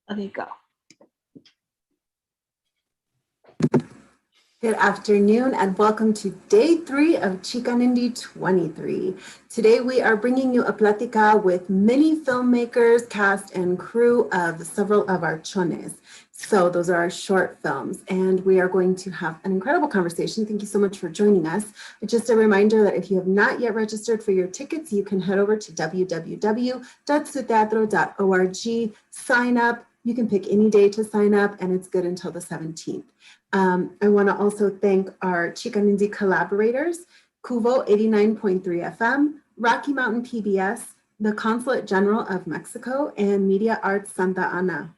Okay, go. Good afternoon and welcome to day 3 of XicanIndie 23. Today we are bringing you a Platica with many filmmakers, cast and crew of several of our Chones. So those are our short films and we are going to have an incredible conversation. Thank you so much for joining us. But just a reminder that if you have not yet registered for your tickets, you can head over to www.suteatro.org, sign up. You can pick any day to sign up and it's good until the 17th. I want to also thank our XicanIndie collaborators, Cuvo 89.3 FM, Rocky Mountain PBS, the Consulate General of Mexico, and Media Arts Santa Ana.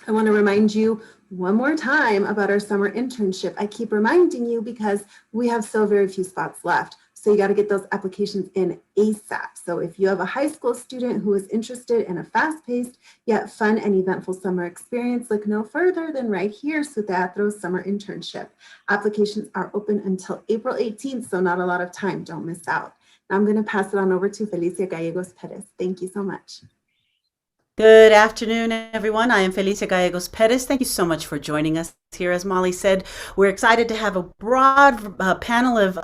I want to remind you one more time about our summer internship. I keep reminding you because we have so very few spots left. So you got to get those applications in ASAP. So if you have a high school student who is interested in a fast-paced yet fun and eventful summer experience, look no further than right here, Su Teatro's summer internship. Applications are open until April 18th, so not a lot of time. Don't miss out. Now I'm going to pass it on over to Felicia Gallegos Perez. Thank you so much. Good afternoon, everyone. I am Felicia Gallegos Perez. Thank you so much for joining us here. As Molly said, we're excited to have a broad panel of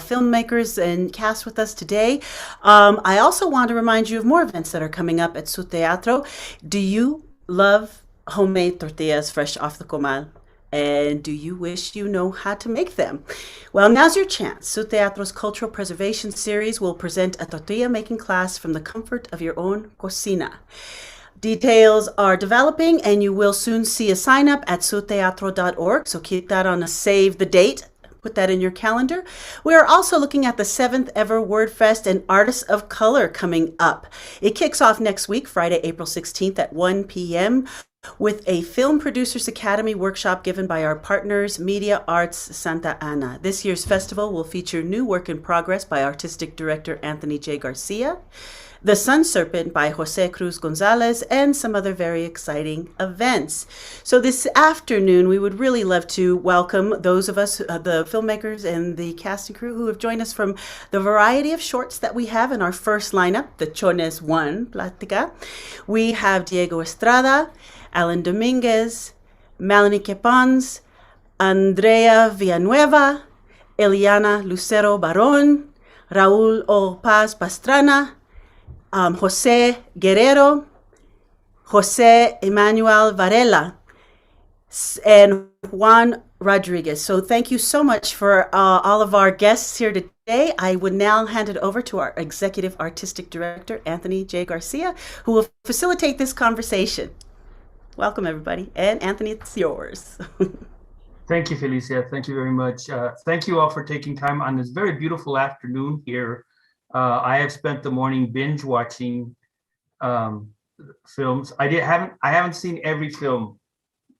filmmakers and cast with us today. I also want to remind you of more events that are coming up at Su Teatro. Do you love homemade tortillas fresh off the comal? And do you wish you know how to make them? Well, now's your chance. Su Teatro's Cultural Preservation Series will present a tortilla making class from the comfort of your own cocina. Details are developing and you will soon see a sign up at suteatro.org. So keep that on a save the date. Put that in your calendar. We are also looking at the 7th ever WordFest and Artists of Color coming up. It kicks off next week, Friday, April 16th at 1 p.m. with a Film Producers Academy workshop given by our partners, Media Arts Santa Ana. This year's festival will feature new work in progress by artistic director Anthony J. Garcia, The Sun Serpent by Jose Cruz Gonzalez, and some other very exciting events. So this afternoon, we would really love to welcome those of us, the filmmakers and the cast and crew who have joined us from the variety of shorts that we have in our first lineup, the Chones 1 Platica. We have Diego Estrada, Alan Dominguez, Melanie Quepons, Andrea Villanueva, Eliana Lucero Baron, Raúl O. Paz Pastrana, Jose Guerrero, Jose Emmanuel Varela, and Juan Rodriguez. So thank you so much for all of our guests here today. I would now hand it over to our Executive Artistic Director, Anthony J. Garcia, who will facilitate this conversation. Welcome, everybody. And Anthony, it's yours. Thank you, Felicia. Thank you very much. Thank you all for taking time on this very beautiful afternoon here. I have spent the morning binge watching films. I haven't seen every film,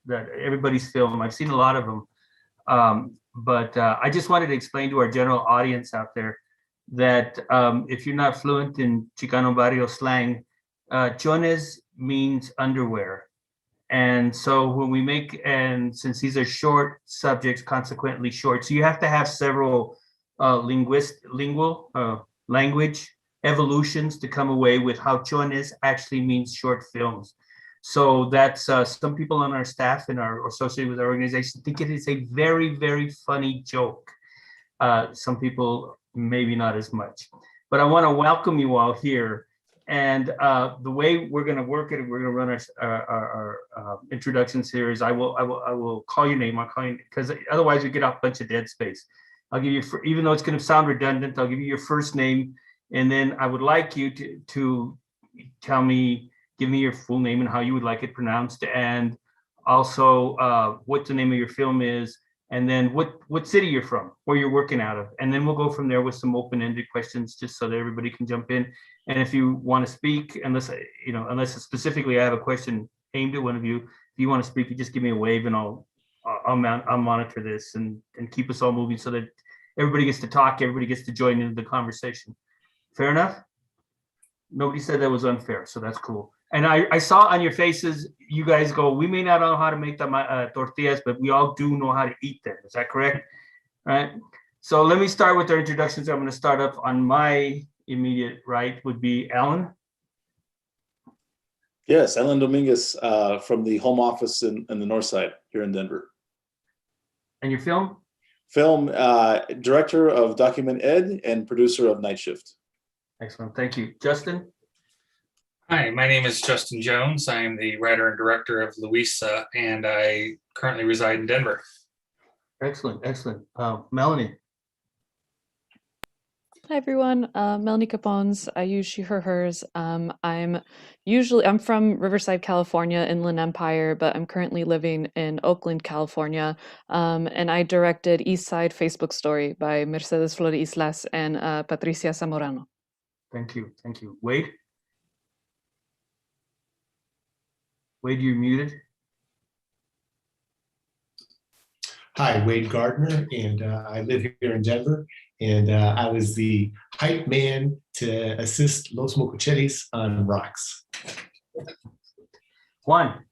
everybody's film. I've seen a lot of them. But I just wanted to explain to our general audience out there that if you're not fluent in Chicano barrio slang, chones means underwear. And so when we make, and since these are short subjects, consequently short, so you have to have several language evolutions to come away with how chones actually means short films. So that's some people on our staff and are associated with our organization think it is a very, very funny joke. Some people maybe not as much, but I want to welcome you all here. And the way we're going to work it, we're going to run our introduction series. I will call your name. I'll call you because otherwise we get off a bunch of dead space. I'll give you, even though it's going to sound redundant, I'll give you your first name, and then I would like you to tell me, give me your full name and how you would like it pronounced, and also what the name of your film is, and then what city you're from, where you're working out of, and then we'll go from there with some open-ended questions, just so that everybody can jump in. And if you want to speak, unless specifically I have a question aimed at one of you, if you want to speak, you just give me a wave, and I'll monitor this and keep us all moving so that everybody gets to talk, everybody gets to join into the conversation. Fair enough? Nobody said that was unfair, so that's cool. And I saw on your faces, you guys go, we may not know how to make the tortillas, but we all do know how to eat them. Is that correct? All right. So let me start with our introductions. I'm going to start up on my immediate right would be Alan. Yes, Alan Dominguez from the home office in the north side here in Denver. And your film? Film director of Document Ed and producer of Night Shift. Excellent, thank you. Justin? Hi, my name is Justin Jones. I am the writer and director of Luisa, and I currently reside in Denver. Excellent, excellent. Melanie? Hi everyone, Melanie Capones. I use she, her, hers. I'm from Riverside, California, Inland Empire, but I'm currently living in Oakland, California. And I directed East Side Facebook Story by Mercedes Flor Islas and Patricia Zamorano. Thank you, thank you. Wade? Wade, you're muted. Hi, Wade Gardner, and I live here in Denver. And I was the hype man to assist Los Mocochetes on Rocks. Juan?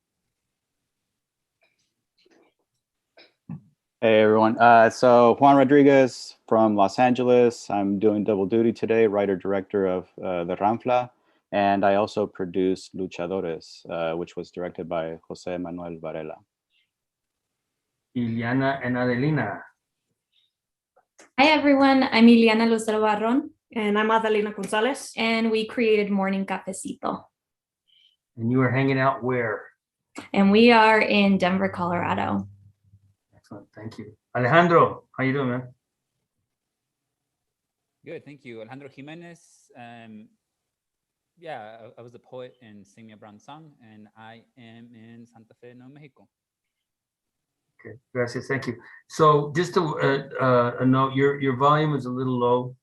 Hey everyone, so Juan Rodriguez from Los Angeles. I'm doing double duty today, writer-director of The Ranfla, and I also produced Luchadores, which was directed by Jose Manuel Varela. Iliana and Adelina? Hi everyone, I'm Iliana Lucero Barron. And I'm Adelina Gonzalez. And we created Morning Cafecito. And you are hanging out where? And we are in Denver, Colorado. Excellent, thank you. Alejandro, how you doing, man? Good, thank you. Alejandro Jimenez. Yeah, I was a poet in Sing Me a Brown Song, and I am in Santa Fe, Nuevo Mexico. Okay, gracias, thank you. So just a note, your volume is a little low.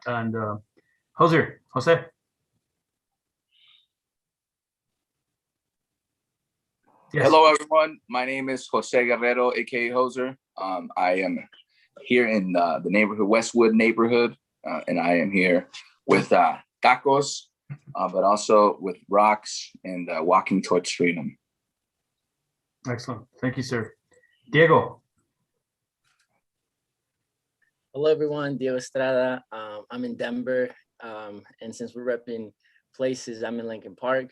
And Jose. Yes. Hello, everyone. My name is Jose Guerrero, aka Hoser. I am here in the neighborhood, Westwood neighborhood, and I am here with tacos, but also with rocks and walking towards freedom. Excellent. Thank you, sir. Diego. Hello, everyone. Diego Estrada. I'm in Denver. And since we're repping places, I'm in Lincoln Park.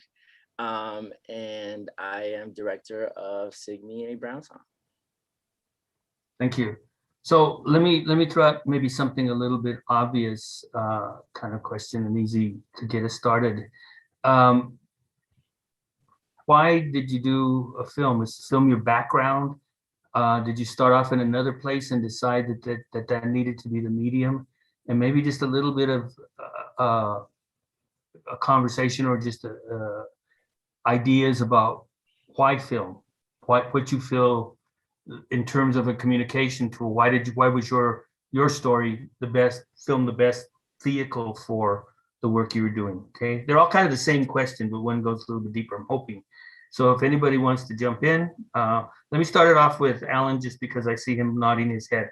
And I am director of Sing Me a Brown Song. Thank you. So let me throw out maybe something a little bit obvious kind of question and easy to get us started. Why did you do a film? Is film your background? Did you start off in another place and decide that needed to be the medium? And maybe just a little bit of a conversation or just ideas about why film, what you feel in terms of a communication tool. Why was your story the best vehicle for the work you were doing? Okay, they're all kind of the same question, but one goes a little bit deeper, I'm hoping. So if anybody wants to jump in, let me start it off with Alan, just because I see him nodding his head.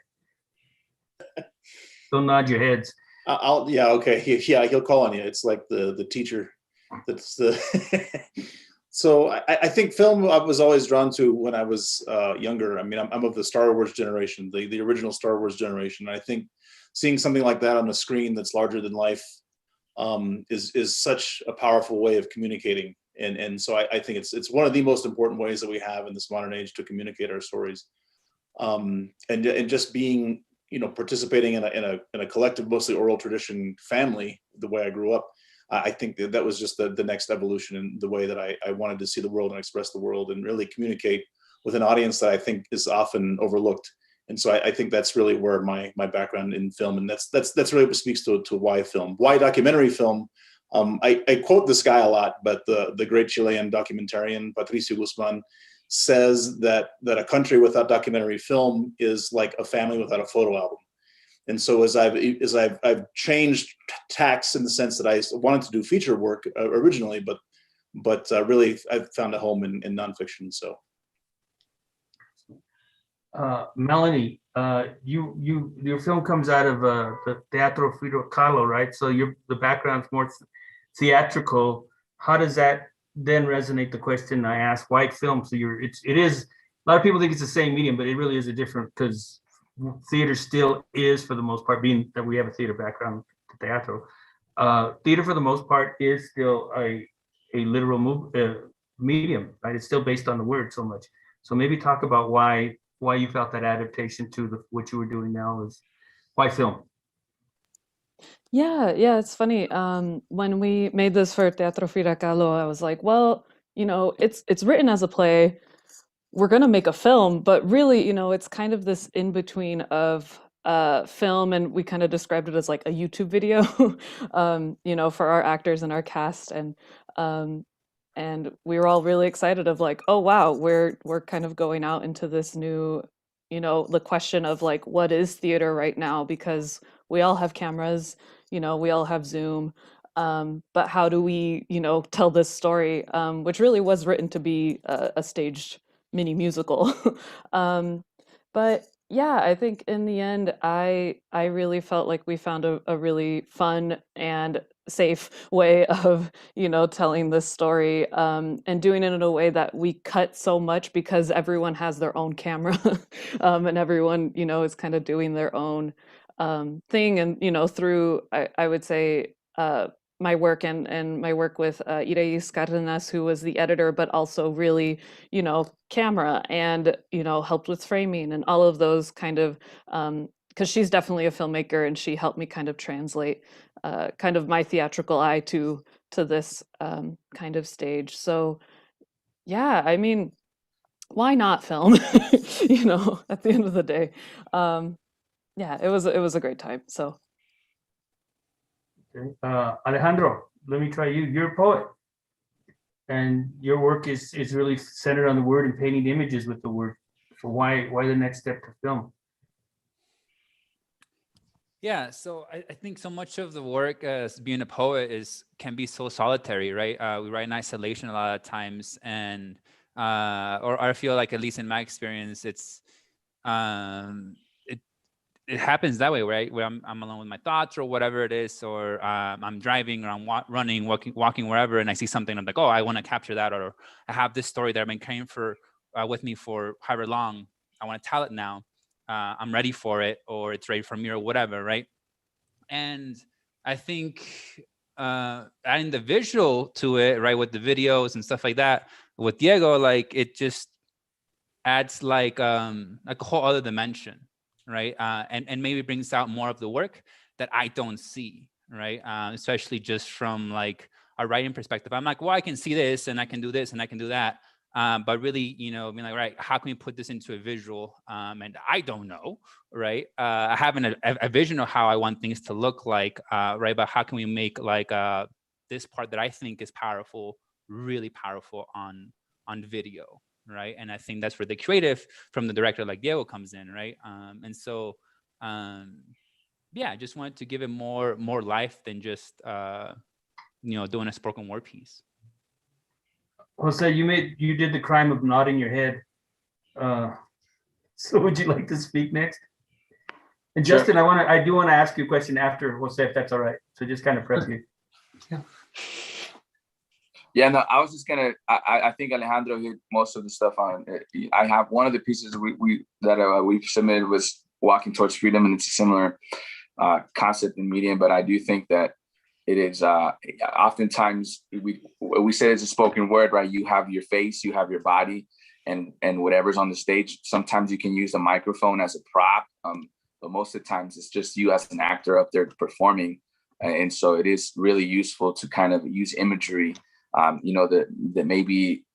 Don't nod your heads. Yeah, okay. Yeah, he'll call on you. It's like the teacher. That's the. So I think film I was always drawn to when I was younger. I mean, I'm of the Star Wars generation, the original Star Wars generation. I think seeing something like that on the screen that's larger than life is such a powerful way of communicating. And so I think it's one of the most important ways that we have in this modern age to communicate our stories. And just being, participating in a collective, mostly oral tradition family, the way I grew up, I think that was just the next evolution in the way that I wanted to see the world and express the world and really communicate with an audience that I think is often overlooked. And so I think that's really where my background in film, and that's really what speaks to why film, why documentary film. I quote this guy a lot, but the great Chilean documentarian Patricio Guzman says that a country without documentary film is like a family without a photo album. And so as I've changed tacks in the sense that I wanted to do feature work originally, but really I've found a home in nonfiction. So, Melanie, your film comes out of the Teatro Frida Kahlo, right? So the background's more theatrical. How does that then resonate the question I asked? Why film? So it is a lot of people think it's the same medium, but it really is a different, because theater still is, for the most part, being that we have a theater background, teatro. Theater for the most part is still a literal medium, right? It's still based on the word so much. So maybe talk about why you felt that adaptation to what you were doing now is why film. Yeah, it's funny. When we made this for Teatro Firacalo, I was like, well, it's written as a play. We're gonna make a film, but really, it's kind of this in between of film, and we kind of described it as like a YouTube video, for our actors and our cast, and we were all really excited of like, oh wow, we're kind of going out into this new, the question of like, what is theater right now? Because we all have cameras, we all have Zoom, but how do we, tell this story, which really was written to be a staged mini musical. But yeah, I think in the end, I really felt like we found a really fun and safe way of, telling this story, and doing it in a way that we cut so much because everyone has their own camera, and everyone, is kind of doing their own thing. And, through, I would say, my work and my work with Irais Cardenas, who was the editor, but also really, camera and, helped with framing and all of those kind of, because she's definitely a filmmaker and she helped me kind of translate kind of my theatrical eye to this kind of stage. So yeah, I mean, why not film? At the end of the day. Yeah, it was a great time. So. Okay. Alejandro, let me try you. You're a poet, and your work is really centered on the word and painting images with the word. So why the next step to film? Yeah, so I think so much of the work as being a poet can be so solitary, right? We write in isolation a lot of times, and or I feel like, at least in my experience, it happens that way, right? Where I'm alone with my thoughts or whatever it is, or I'm driving or I'm running, walking wherever, and I see something. I'm like, oh, I want to capture that, or I have this story that I've been carrying with me for however long. I want to tell it now. I'm ready for it, or it's ready for me, or whatever, right? And I think adding the visual to it, right, with the videos and stuff like that, with Diego, like it just adds like a whole other dimension. Right, and maybe brings out more of the work that I don't see, right? Especially just from like a writing perspective. I'm like, well, I can see this, and I can do this, and I can do that, but really, being like, right, how can we put this into a visual? And I don't know, right? I have a vision of how I want things to look like, right? But how can we make like this part that I think is powerful, really powerful on video? Right. And I think that's where the creative from the director like Diego comes in. Right. And so, yeah, I just wanted to give it more life than just, doing a spoken word piece. Jose, you did the crime of nodding your head. So would you like to speak next? And Sure. Justin, I do want to ask you a question after Jose, if that's all right. So just kind of prep you. Yeah. Yeah, no, I was just gonna. I think Alejandro hit most of the stuff on. I have one of the pieces we submitted was Walking Towards Freedom, and it's a similar concept and medium. But I do think that it is oftentimes we say it's a spoken word, right? You have your face, you have your body, and whatever's on the stage. Sometimes you can use a microphone as a prop, but most of the times it's just you as an actor up there performing, and so it is really useful to kind of use imagery. That maybe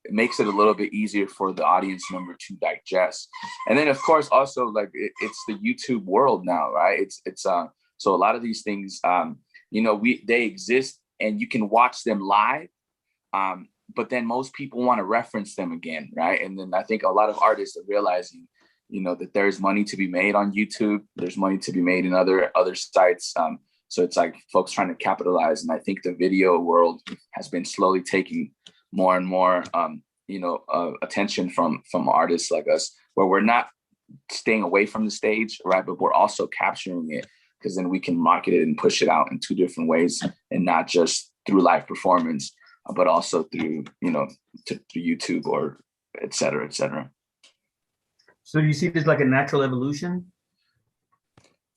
makes it a little bit easier for the audience member to digest. And then, of course, also like it's the YouTube world now, right? It's so a lot of these things, they exist and you can watch them live, but then most people want to reference them again, right? And then I think a lot of artists are realizing, that there's money to be made on YouTube. There's money to be made in other sites. So it's like folks trying to capitalize. And I think the video world has been slowly taking more and more, attention from artists like us, where we're not staying away from the stage, right? But we're also capturing it, because then we can market it and push it out in two different ways, and not just through live performance, but also through, through YouTube or et cetera, et cetera. So you see this like a natural evolution?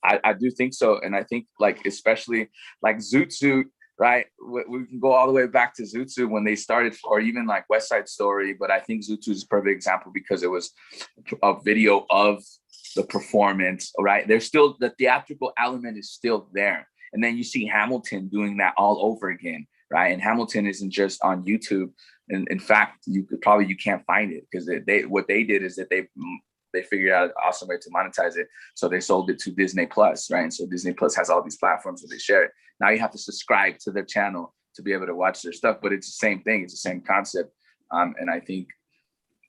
I do think so. And I think like, especially like Zoot Suit, right? We can go all the way back to Zootsu when they started, or even like West Side Story. But I think Zootsu is a perfect example because it was a video of the performance, right? There's still the theatrical element is still there. And then you see Hamilton doing that all over again, right? And Hamilton isn't just on YouTube. And in fact, you can't find it because what they did is that they figured out an awesome way to monetize it. So they sold it to Disney Plus, right? And so Disney Plus has all these platforms where they share it. Now you have to subscribe to their channel to be able to watch their stuff, but it's the same thing. It's the same concept. And I think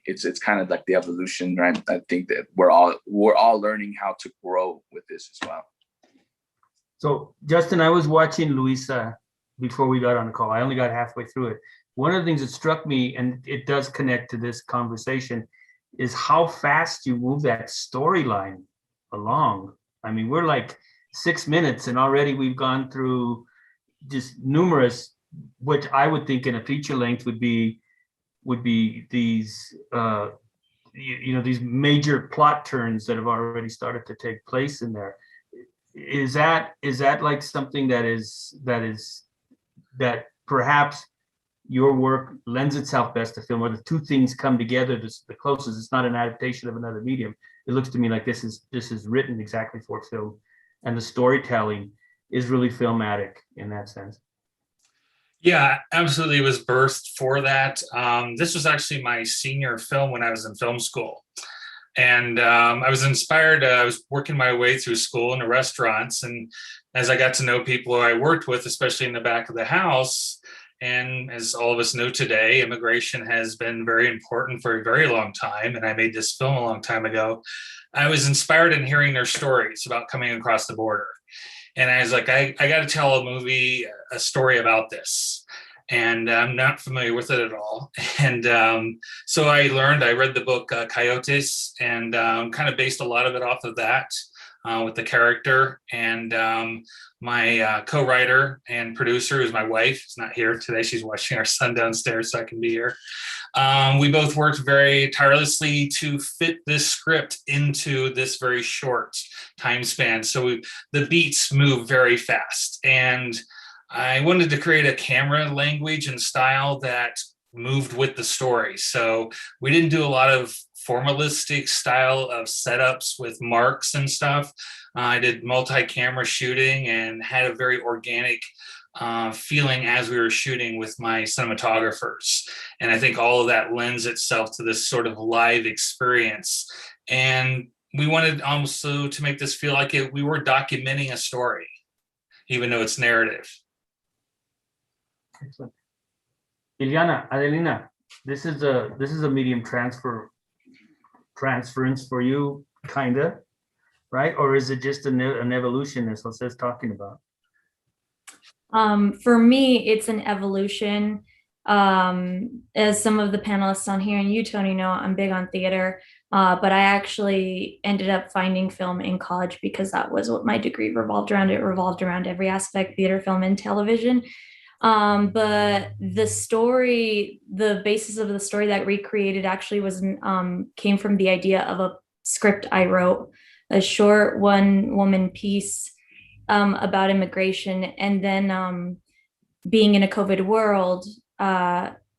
it's kind of like the evolution, right? I think that we're all learning how to grow with this as well. So Justin, I was watching Luisa before we got on the call. I only got halfway through it. One of the things that struck me, and it does connect to this conversation, is how fast you move that storyline along. I mean, we're like 6 minutes and already we've gone through just numerous, which I would think in a feature length would be these, these major plot turns that have already started to take place in there. Is that like something that perhaps your work lends itself best to film, or the two things come together the closest? It's not an adaptation of another medium. It looks to me like this is written exactly for film, and the storytelling is really filmatic in that sense. Yeah, absolutely. It was birthed for that. This was actually my senior film when I was in film school. And I was inspired. I was working my way through school in the restaurants. And as I got to know people who I worked with, especially in the back of the house, and as all of us know today, immigration has been very important for a very long time. And I made this film a long time ago. I was inspired in hearing their stories about coming across the border. And I was like, I got to tell a story about this. And I'm not familiar with it at all. And so I read the book Coyotes, and kind of based a lot of it off of that with the character. And my co-writer and producer, who's my wife, is not here today. She's watching our son downstairs, so I can be here. We both worked very tirelessly to fit this script into this very short time span. So the beats move very fast. And I wanted to create a camera language and style that moved with the story. So we didn't do a lot of formalistic style of setups with marks and stuff. I did multi-camera shooting and had a very organic feeling as we were shooting with my cinematographers. And I think all of that lends itself to this sort of live experience. And we wanted also to make this feel like we were documenting a story, even though it's narrative. Excellent. Ileana, Adelina, this is a medium transference for you, kinda, right? Or is it just an evolution, as Jose's talking about? For me, it's an evolution. As some of the panelists on here and you, Tony, know, I'm big on theater, but I actually ended up finding film in college because that was what my degree revolved around. It revolved around every aspect, theater, film, and television. But the story, the basis of the story that recreated actually came from the idea of a script I wrote, a short one-woman piece about immigration. And then being in a COVID world,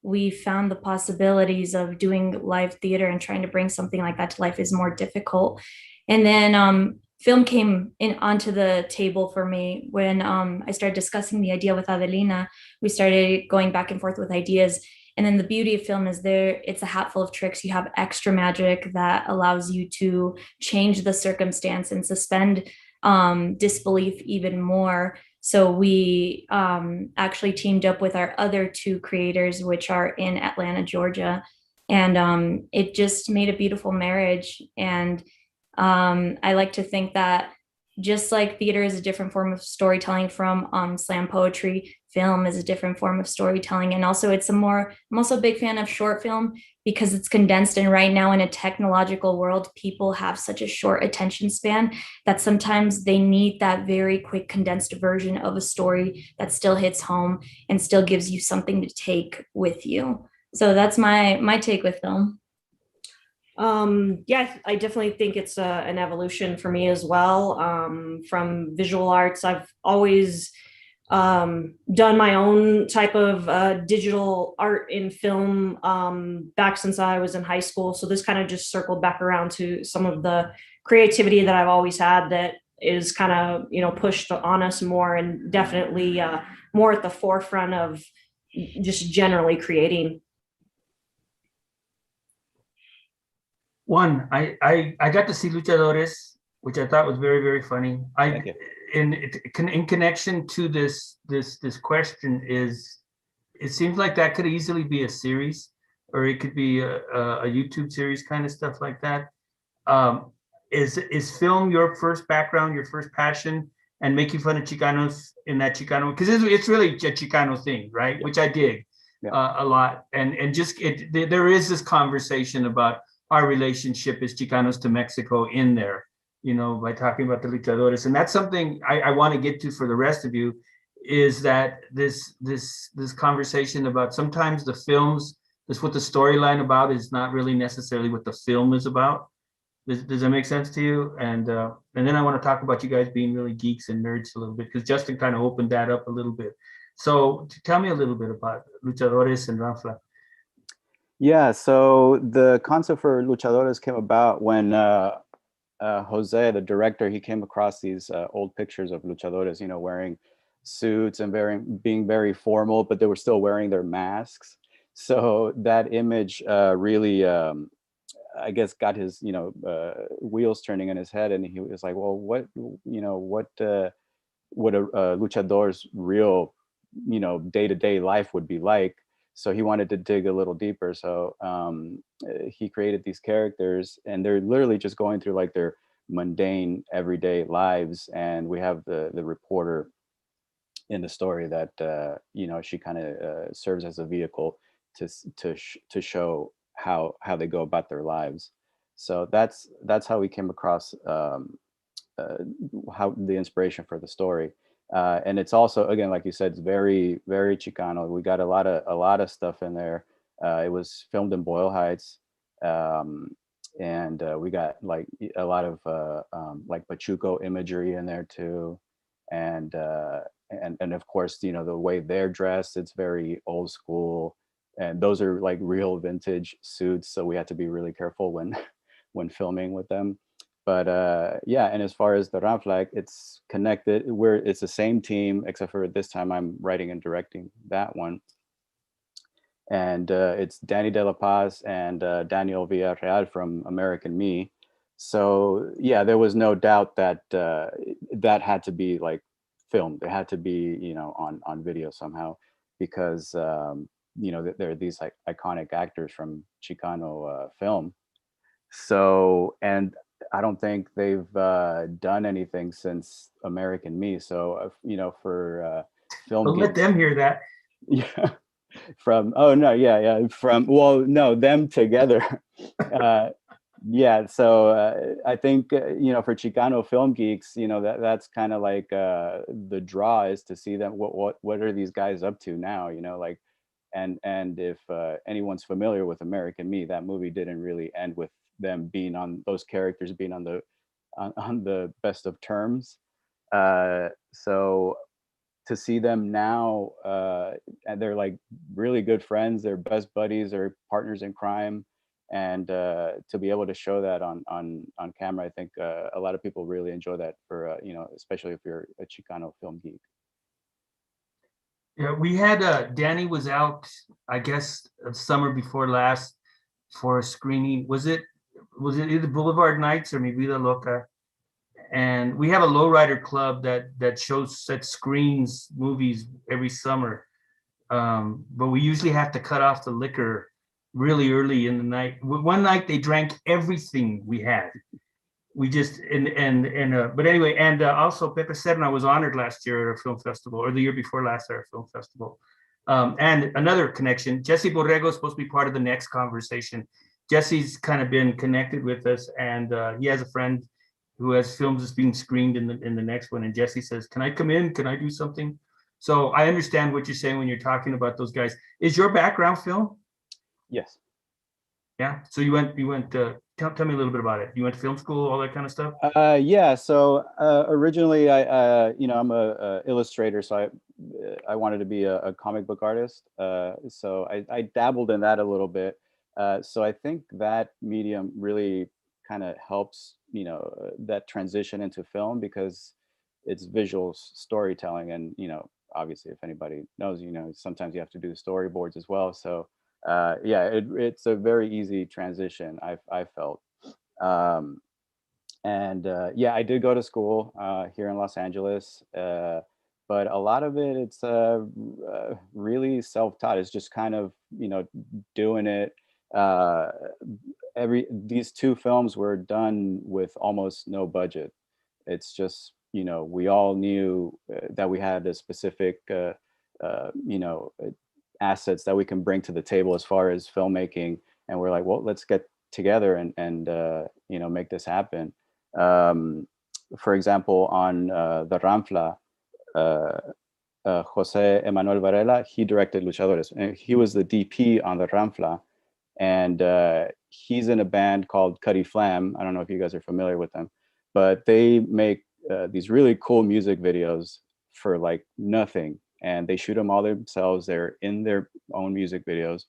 we found the possibilities of doing live theater and trying to bring something like that to life is more difficult. And then film came onto the table for me when I started discussing the idea with Adelina. We started going back and forth with ideas. And then the beauty of film is it's a hat full of tricks. You have extra magic that allows you to change the circumstance and suspend disbelief even more. So we actually teamed up with our other two creators, which are in Atlanta, Georgia. And it just made a beautiful marriage. And I like to think that just like theater is a different form of storytelling from slam poetry, film is a different form of storytelling. And also I'm also a big fan of short film because it's condensed. And right now in a technological world, people have such a short attention span that sometimes they need that very quick condensed version of a story that still hits home and still gives you something to take with you. So that's my take with film. Yeah, I definitely think it's an evolution for me as well. From visual arts, I've always done my own type of digital art in film back since I was in high school. So this kind of just circled back around to some of the creativity that I've always had that is kind of, you know, pushed on us more, and definitely more at the forefront of just generally creating. One, I got to see Luchadores, which I thought was very, very funny. In connection to this question is, it seems like that could easily be a series, or it could be a YouTube series, kind of stuff like that. Is film your first background, your first passion, and making fun of Chicanos in that Chicano? Because it's really a Chicano thing, right? Which I dig a lot, and just there is this conversation about our relationship as Chicanos to Mexico in there, you know, by talking about the Luchadores. And that's something I want to get to for the rest of you, is that this conversation about sometimes the films, that's what the storyline about is not really necessarily what the film is about. Does that make sense to you? And then I want to talk about you guys being really geeks and nerds a little bit, because Justin kind of opened that up a little bit. So tell me a little bit about Luchadores and Ranfla. Yeah, so the concept for Luchadores came about when Jose, the director, he came across these old pictures of luchadores, you know, wearing suits and being very formal, but they were still wearing their masks. So that image really, I guess, got his, you know, wheels turning in his head, and he was like, well, what a luchador's real, you know, day-to-day life would be like. So he wanted to dig a little deeper. So he created these characters, and they're literally just going through like their mundane everyday lives. And we have the reporter in the story that you know, she kind of serves as a vehicle to show how they go about their lives. So that's how we came across how the inspiration for the story. And it's also, again, like you said, it's very, very Chicano. We got a lot of stuff in there. It was filmed in Boyle Heights, and we got like a lot of like Pachuco imagery in there too, and of course, you know, the way they're dressed, it's very old school, and those are like real vintage suits. So we had to be really careful when filming with them. But yeah, and as far as the Ranfla, it's connected. It's the same team, except for this time I'm writing and directing that one. And it's Danny De La Paz and Daniel Villarreal from American Me. So yeah, there was no doubt that that had to be like filmed. It had to be, you know, on video somehow, because you know, there are these like iconic actors from Chicano film. So, and I don't think they've done anything since American Me. So, you know, for film, don't let them hear that. Yeah, from well, no, them together. Yeah, so I think you know, for Chicano film geeks, you know, that's kind of like the draw, is to see them. What are these guys up to now? You know, like, and if anyone's familiar with American Me, that movie didn't really end with them being on, those characters being on the best of terms. So to see them now, and they're like really good friends, they're best buddies, they're partners in crime, and to be able to show that on camera, I think a lot of people really enjoy that, for you know, especially if you're a Chicano film geek. Yeah, we had Danny was out, I guess, summer before last for a screening. Was it either Boulevard Nights or Mi Vida Loca? And we have a lowrider club that screens movies every summer, but we usually have to cut off the liquor really early in the night. One night they drank everything we had. We just but anyway, and also Pepe Serna was honored last year at a film festival, or the year before last at a film festival. And another connection, Jesse Borrego is supposed to be part of the next conversation. Jesse's kind of been connected with us, and he has a friend who has films that's being screened in the next one. And Jesse says, "Can I come in? Can I do something?" So I understand what you're saying when you're talking about those guys. Is your background film? Yes. Yeah. So you went. Tell me a little bit about it. You went to film school, all that kind of stuff. Yeah. So originally, I you know, I'm a illustrator, so I I wanted to be a comic book artist. So I dabbled in that a little bit. So I think that medium really kind of helps, that transition into film, because it's visual storytelling. And, obviously if anybody knows, sometimes you have to do storyboards as well. So yeah, it's a very easy transition, I felt. And yeah, I did go to school here in Los Angeles, but a lot of it's really self-taught. It's just kind of, doing it. These two films were done with almost no budget. It's just, we all knew that we had a specific, assets that we can bring to the table as far as filmmaking, and we're like, well, let's get together and make this happen. For example, on the Ranfla, Jose Emanuel Varela, he directed Luchadores, and he was the DP on the Ranfla, and he's in a band called Cuddy Flam. I don't know if you guys are familiar with them, but they make these really cool music videos for like nothing, and they shoot them all themselves. They're in their own music videos.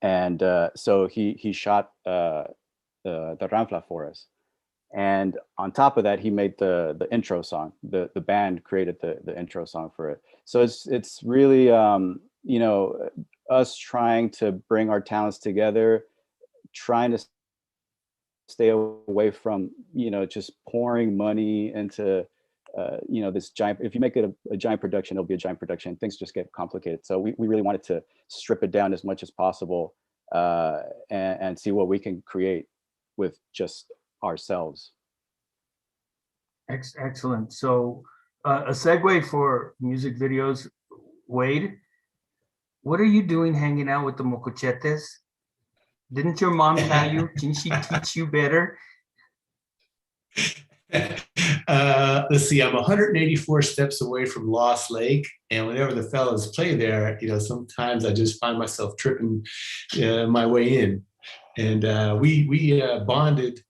And so he shot the Ranfla for us. And on top of that, he made the intro song. The band created the intro song for it. So it's really, us trying to bring our talents together, trying to stay away from, just pouring money into, this giant, if you make it a giant production, it'll be a giant production. Things just get complicated. So we really wanted to strip it down as much as possible, and see what we can create with just ourselves. Excellent. So a segue for music videos, Wade, what are you doing hanging out with the mocochetes? Didn't your mom tell you? Didn't she teach you better? Let's see, I'm 184 steps away from Lost Lake, and whenever the fellas play there, sometimes I just find myself tripping my way in. And we bonded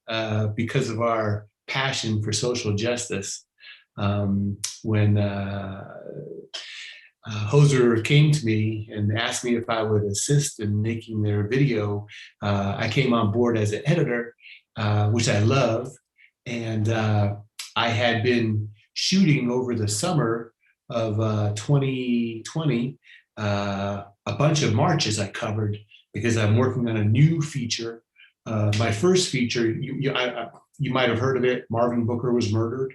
because of our passion for social justice. When Hoser came to me and asked me if I would assist in making their video, I came on board as an editor, which I love. And I had been shooting over the summer of 2020 a bunch of marches I covered, because I'm working on a new feature. My first feature, you might have heard of it, Marvin Booker Was Murdered.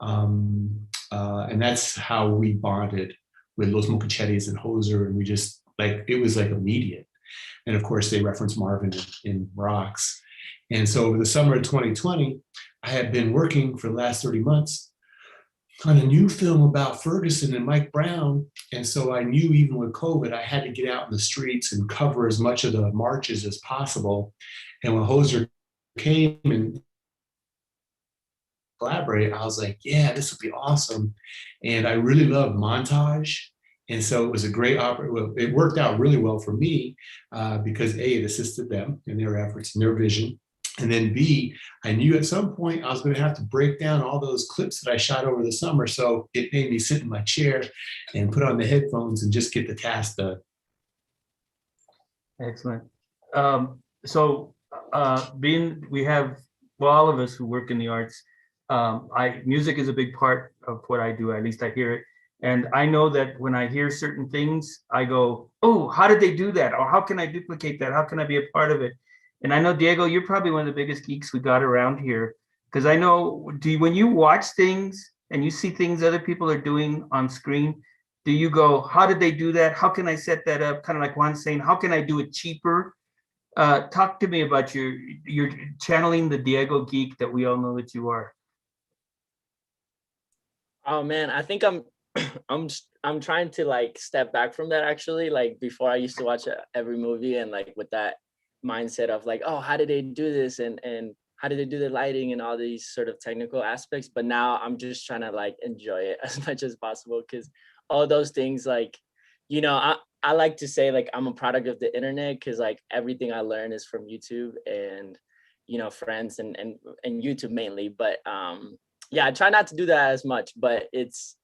And that's how we bonded with Los Mocochetes and Hoser, and we just, it was immediate. And of course they reference Marvin in Rocks. And so over the summer of 2020, I had been working for the last 30 months on a new film about Ferguson and Mike Brown. And so I knew even with COVID, I had to get out in the streets and cover as much of the marches as possible. And when Hoser came and collaborate, I was like, yeah, this would be awesome. And I really love montage. And so it was a great opportunity. It worked out really well for me because A, it assisted them in their efforts and their vision. And then B, I knew at some point I was going to have to break down all those clips that I shot over the summer. So it made me sit in my chair and put on the headphones and just get the task done. Excellent. We have, all of us who work in the arts, music is a big part of what I do, at least I hear it. And I know that when I hear certain things, I go, oh, how did they do that? Or how can I duplicate that? How can I be a part of it? And I know, Diego, you're probably one of the biggest geeks we got around here. Because I know, when you watch things and you see things other people are doing on screen, do you go, how did they do that? How can I set that up? Kind of like Juan's saying, how can I do it cheaper? Talk to me about your channeling the Diego geek that we all know that you are. Oh man, I think I'm trying to step back from that actually. Before I used to watch every movie and with that mindset of oh, how did they do this and how did they do the lighting and all these sort of technical aspects. But now I'm just trying to enjoy it as much as possible, because all those things I like to say I'm a product of the internet, because everything I learn is from YouTube and friends and YouTube mainly. But yeah, I try not to do that as much, but it's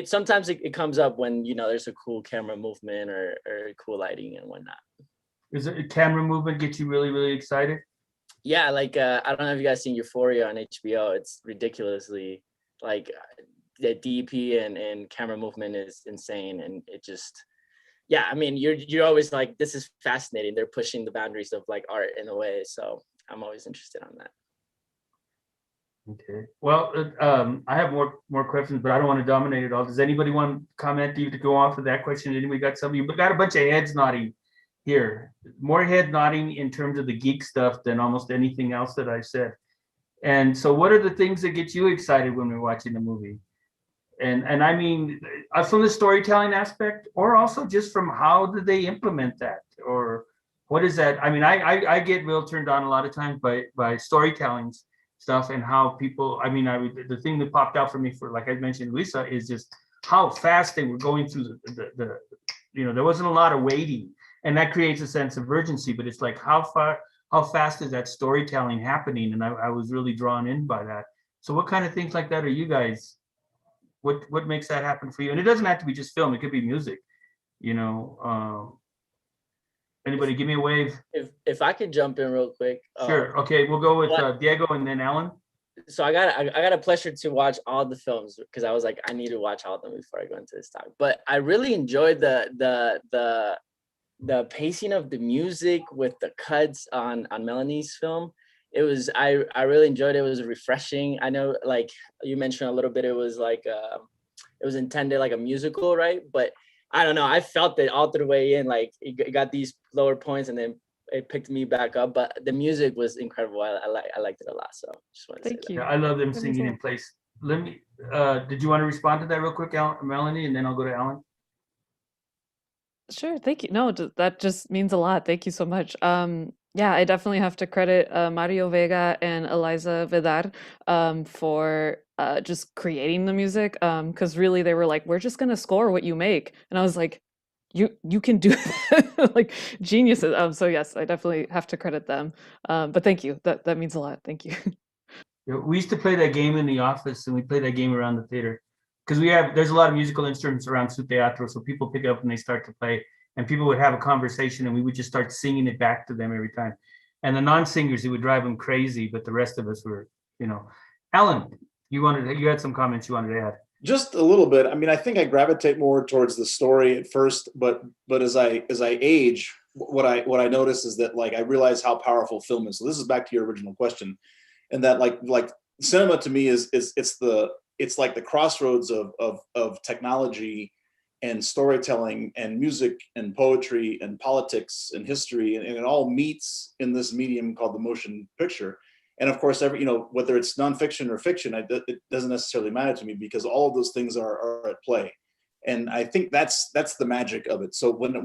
sometimes it comes up when, you know, there's a cool camera movement or cool lighting and whatnot. Is it a camera movement get you really, really excited? Yeah, like I don't know if you guys seen Euphoria on HBO. It's ridiculously like the DP and camera movement is insane, and it just, yeah, I mean, you're always like, this is fascinating. They're pushing the boundaries of like art in a way, so I'm always interested on that. Okay. Well, I have more questions, but I don't want to dominate it all. Does anybody want to comment to go off of that question? Anybody got something? We got a bunch of heads nodding here. More head nodding in terms of the geek stuff than almost anything else that I said. And so what are the things that get you excited when we're watching the movie? And I mean, from the storytelling aspect, or also just from how do they implement that? Or what is that? I mean, I get real turned on a lot of times by storytelling stuff and how people, I mean, the thing that popped out for me for, like I mentioned, Luisa, is just how fast they were going through the you know, there wasn't a lot of waiting, and that creates a sense of urgency, but it's like, how fast is that storytelling happening? And I was really drawn in by that. So what kind of things like that are you guys, what makes that happen for you? And it doesn't have to be just film, it could be music, you know. Anybody give me a wave? If I could jump in real quick. Sure. Okay, we'll go with Diego and then Alan. So I got a pleasure to watch all the films because I was like, I need to watch all of them before I go into this talk. But I really enjoyed the pacing of the music with the cuts on Melanie's film. It was, I really enjoyed it. It was refreshing. I know, like you mentioned a little bit, it was like it was intended like a musical, right? But I don't know, I felt it all through the way in, like it got these lower points and then it picked me back up. But the music was incredible. I liked it a lot. So just wanted to say that. Yeah, I love them singing in place. Let me, did you want to respond to that real quick, Melanie, and then I'll go to Alan? Sure, thank you. No, that just means a lot. Thank you so much. Yeah, I definitely have to credit Mario Vega and Eliza Vidar for just creating the music. Because really, they were like, "We're just gonna score what you make," and I was like, "You can do that," like geniuses. So yes, I definitely have to credit them. But thank you. That means a lot. Thank you. Yeah, we used to play that game in the office, and we play that game around the theater. Because there's a lot of musical instruments around Su Teatro, so people pick up and they start to play, and people would have a conversation, and we would just start singing it back to them every time. And the non-singers, it would drive them crazy, but the rest of us were, you know. Alan, you had some comments you wanted to add. Just a little bit. I mean, I think I gravitate more towards the story at first, but as I age, what I notice is that, like, I realize how powerful film is. So this is back to your original question, and that like cinema to me is it's like the crossroads of technology and storytelling and music and poetry and politics and history, and it all meets in this medium called the motion picture. And of course, whether it's nonfiction or fiction, it doesn't necessarily matter to me, because all of those things are at play. And I think that's the magic of it. So when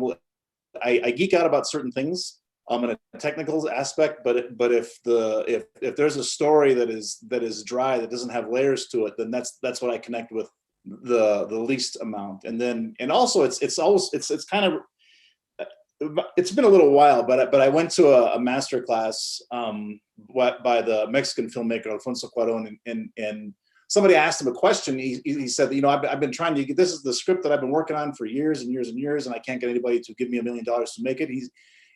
I geek out about certain things in a technical aspect, but if there's a story that is dry, that doesn't have layers to it, then that's what I connect with the least amount. And also it's kind of, it's been a little while, but I went to a master class by the Mexican filmmaker Alfonso Cuarón, and somebody asked him a question. He said, I've been trying to get, this is the script that I've been working on for years and years and years, and I can't get anybody to give me $1 million to make it.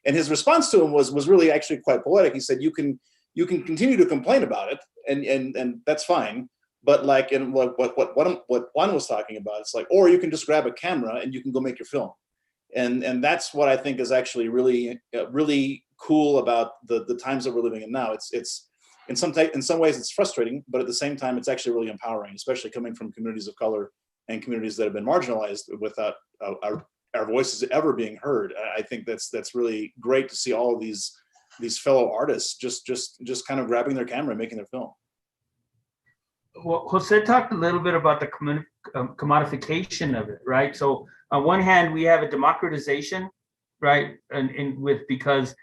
And his response to him was really actually quite poetic. He said, you can continue to complain about it, and that's fine. But like, and what Juan was talking about, it's like, or you can just grab a camera and you can go make your film. And that's what I think is actually really, really cool about the times that we're living in now. It's in some ways it's frustrating, but at the same time, it's actually really empowering, especially coming from communities of color and communities that have been marginalized without our voices ever being heard. I think that's really great to see all of these fellow artists just kind of grabbing their camera and making their film. Well, Jose talked a little bit about the commodification of it, right? So on one hand, we have a democratization, right? Because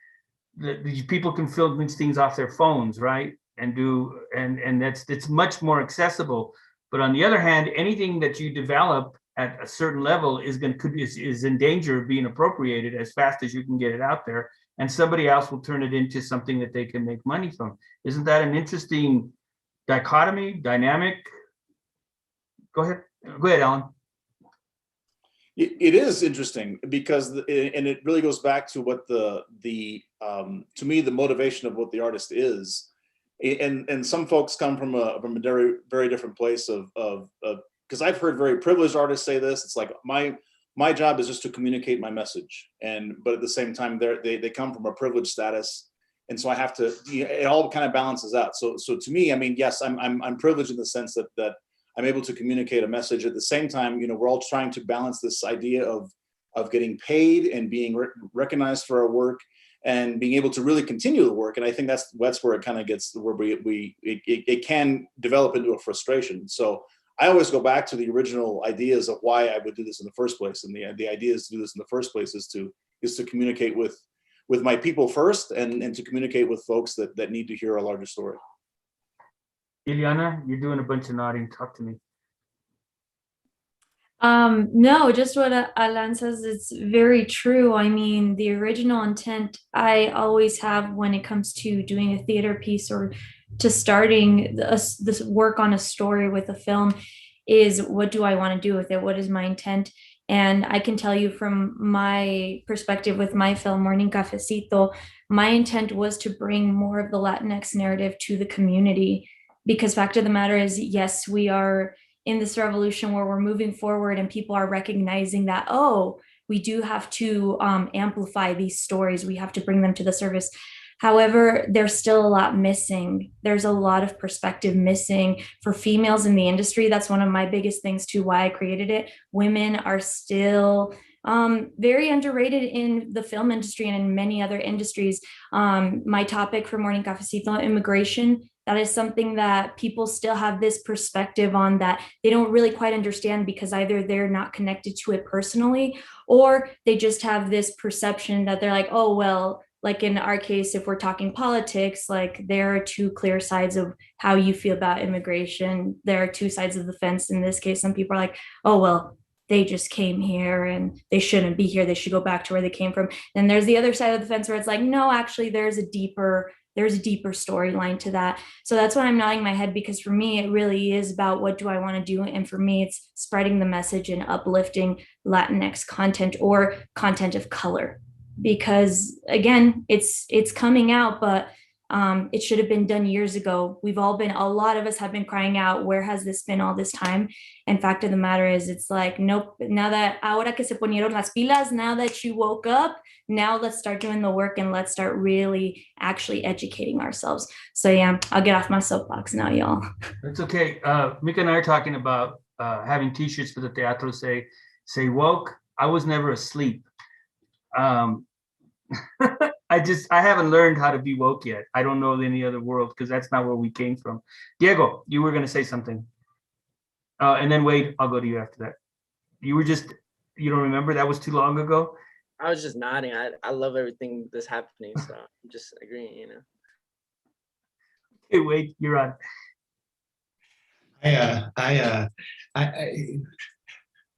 these people can film these things off their phones, right? And it's much more accessible. But on the other hand, anything that you develop at a certain level is in danger of being appropriated as fast as you can get it out there, and somebody else will turn it into something that they can make money from. Isn't that an interesting dynamic? Go ahead, Alan. It is interesting because, and it really goes back to what to me, the motivation of what the artist is. And some folks come from a very, very different place of because I've heard very privileged artists say this. It's like my job is just to communicate my message, but at the same time, they come from a privileged status, and so I have to. It all kind of balances out. So to me, I mean, yes, I'm privileged in the sense that I'm able to communicate a message. At the same time, we're all trying to balance this idea of getting paid and being recognized for our work and being able to really continue the work. And I think that's where it kind of gets where it can develop into a frustration. So I always go back to the original ideas of why I would do this in the first place. And the idea is to do this in the first place is to communicate with my people first and to communicate with folks that need to hear a larger story. Ileana, you're doing a bunch of nodding. Talk to me. No, just what Alan says, it's very true. I mean, the original intent I always have when it comes to doing a theater piece or to starting this work on a story with a film is, what do I want to do with it? What is my intent? And I can tell you from my perspective with my film, Morning Cafecito, my intent was to bring more of the Latinx narrative to the community. Because fact of the matter is, yes, we are in this revolution where we're moving forward and people are recognizing that, oh, we do have to amplify these stories. We have to bring them to the surface. However, there's still a lot missing. There's a lot of perspective missing for females in the industry. That's one of my biggest things too, why I created it. Women are still very underrated in the film industry and in many other industries. My topic for Morning Cafecito, immigration, that is something that people still have this perspective on that they don't really quite understand, because either they're not connected to it personally, or they just have this perception that they're like, oh, well, like in our case, if we're talking politics, like there are two clear sides of how you feel about immigration. There are two sides of the fence. In this case, some people are like, oh, well, they just came here and they shouldn't be here. They should go back to where they came from. And there's the other side of the fence where it's like, no, actually, there's a deeper storyline to that. So that's why I'm nodding my head, because for me, it really is about what do I want to do? And for me, it's spreading the message and uplifting Latinx content or content of color. Because again, it's coming out, but it should have been done years ago. A lot of us have been crying out, where has this been all this time? And fact of the matter is, it's like, nope, ahora que se ponieron las pilas, now that you woke up, now let's start doing the work and let's start really actually educating ourselves. So yeah, I'll get off my soapbox now, y'all. That's okay. Mika and I are talking about having t-shirts for the teatro say woke. I was never asleep. I haven't learned how to be woke yet. I don't know any other world, because that's not where we came from. Diego, you were going to say something. And then Wade, I'll go to you after that. You don't remember? That was too long ago? I was just nodding. I love everything that's happening, so I'm just agreeing, Hey, Wade, you're on.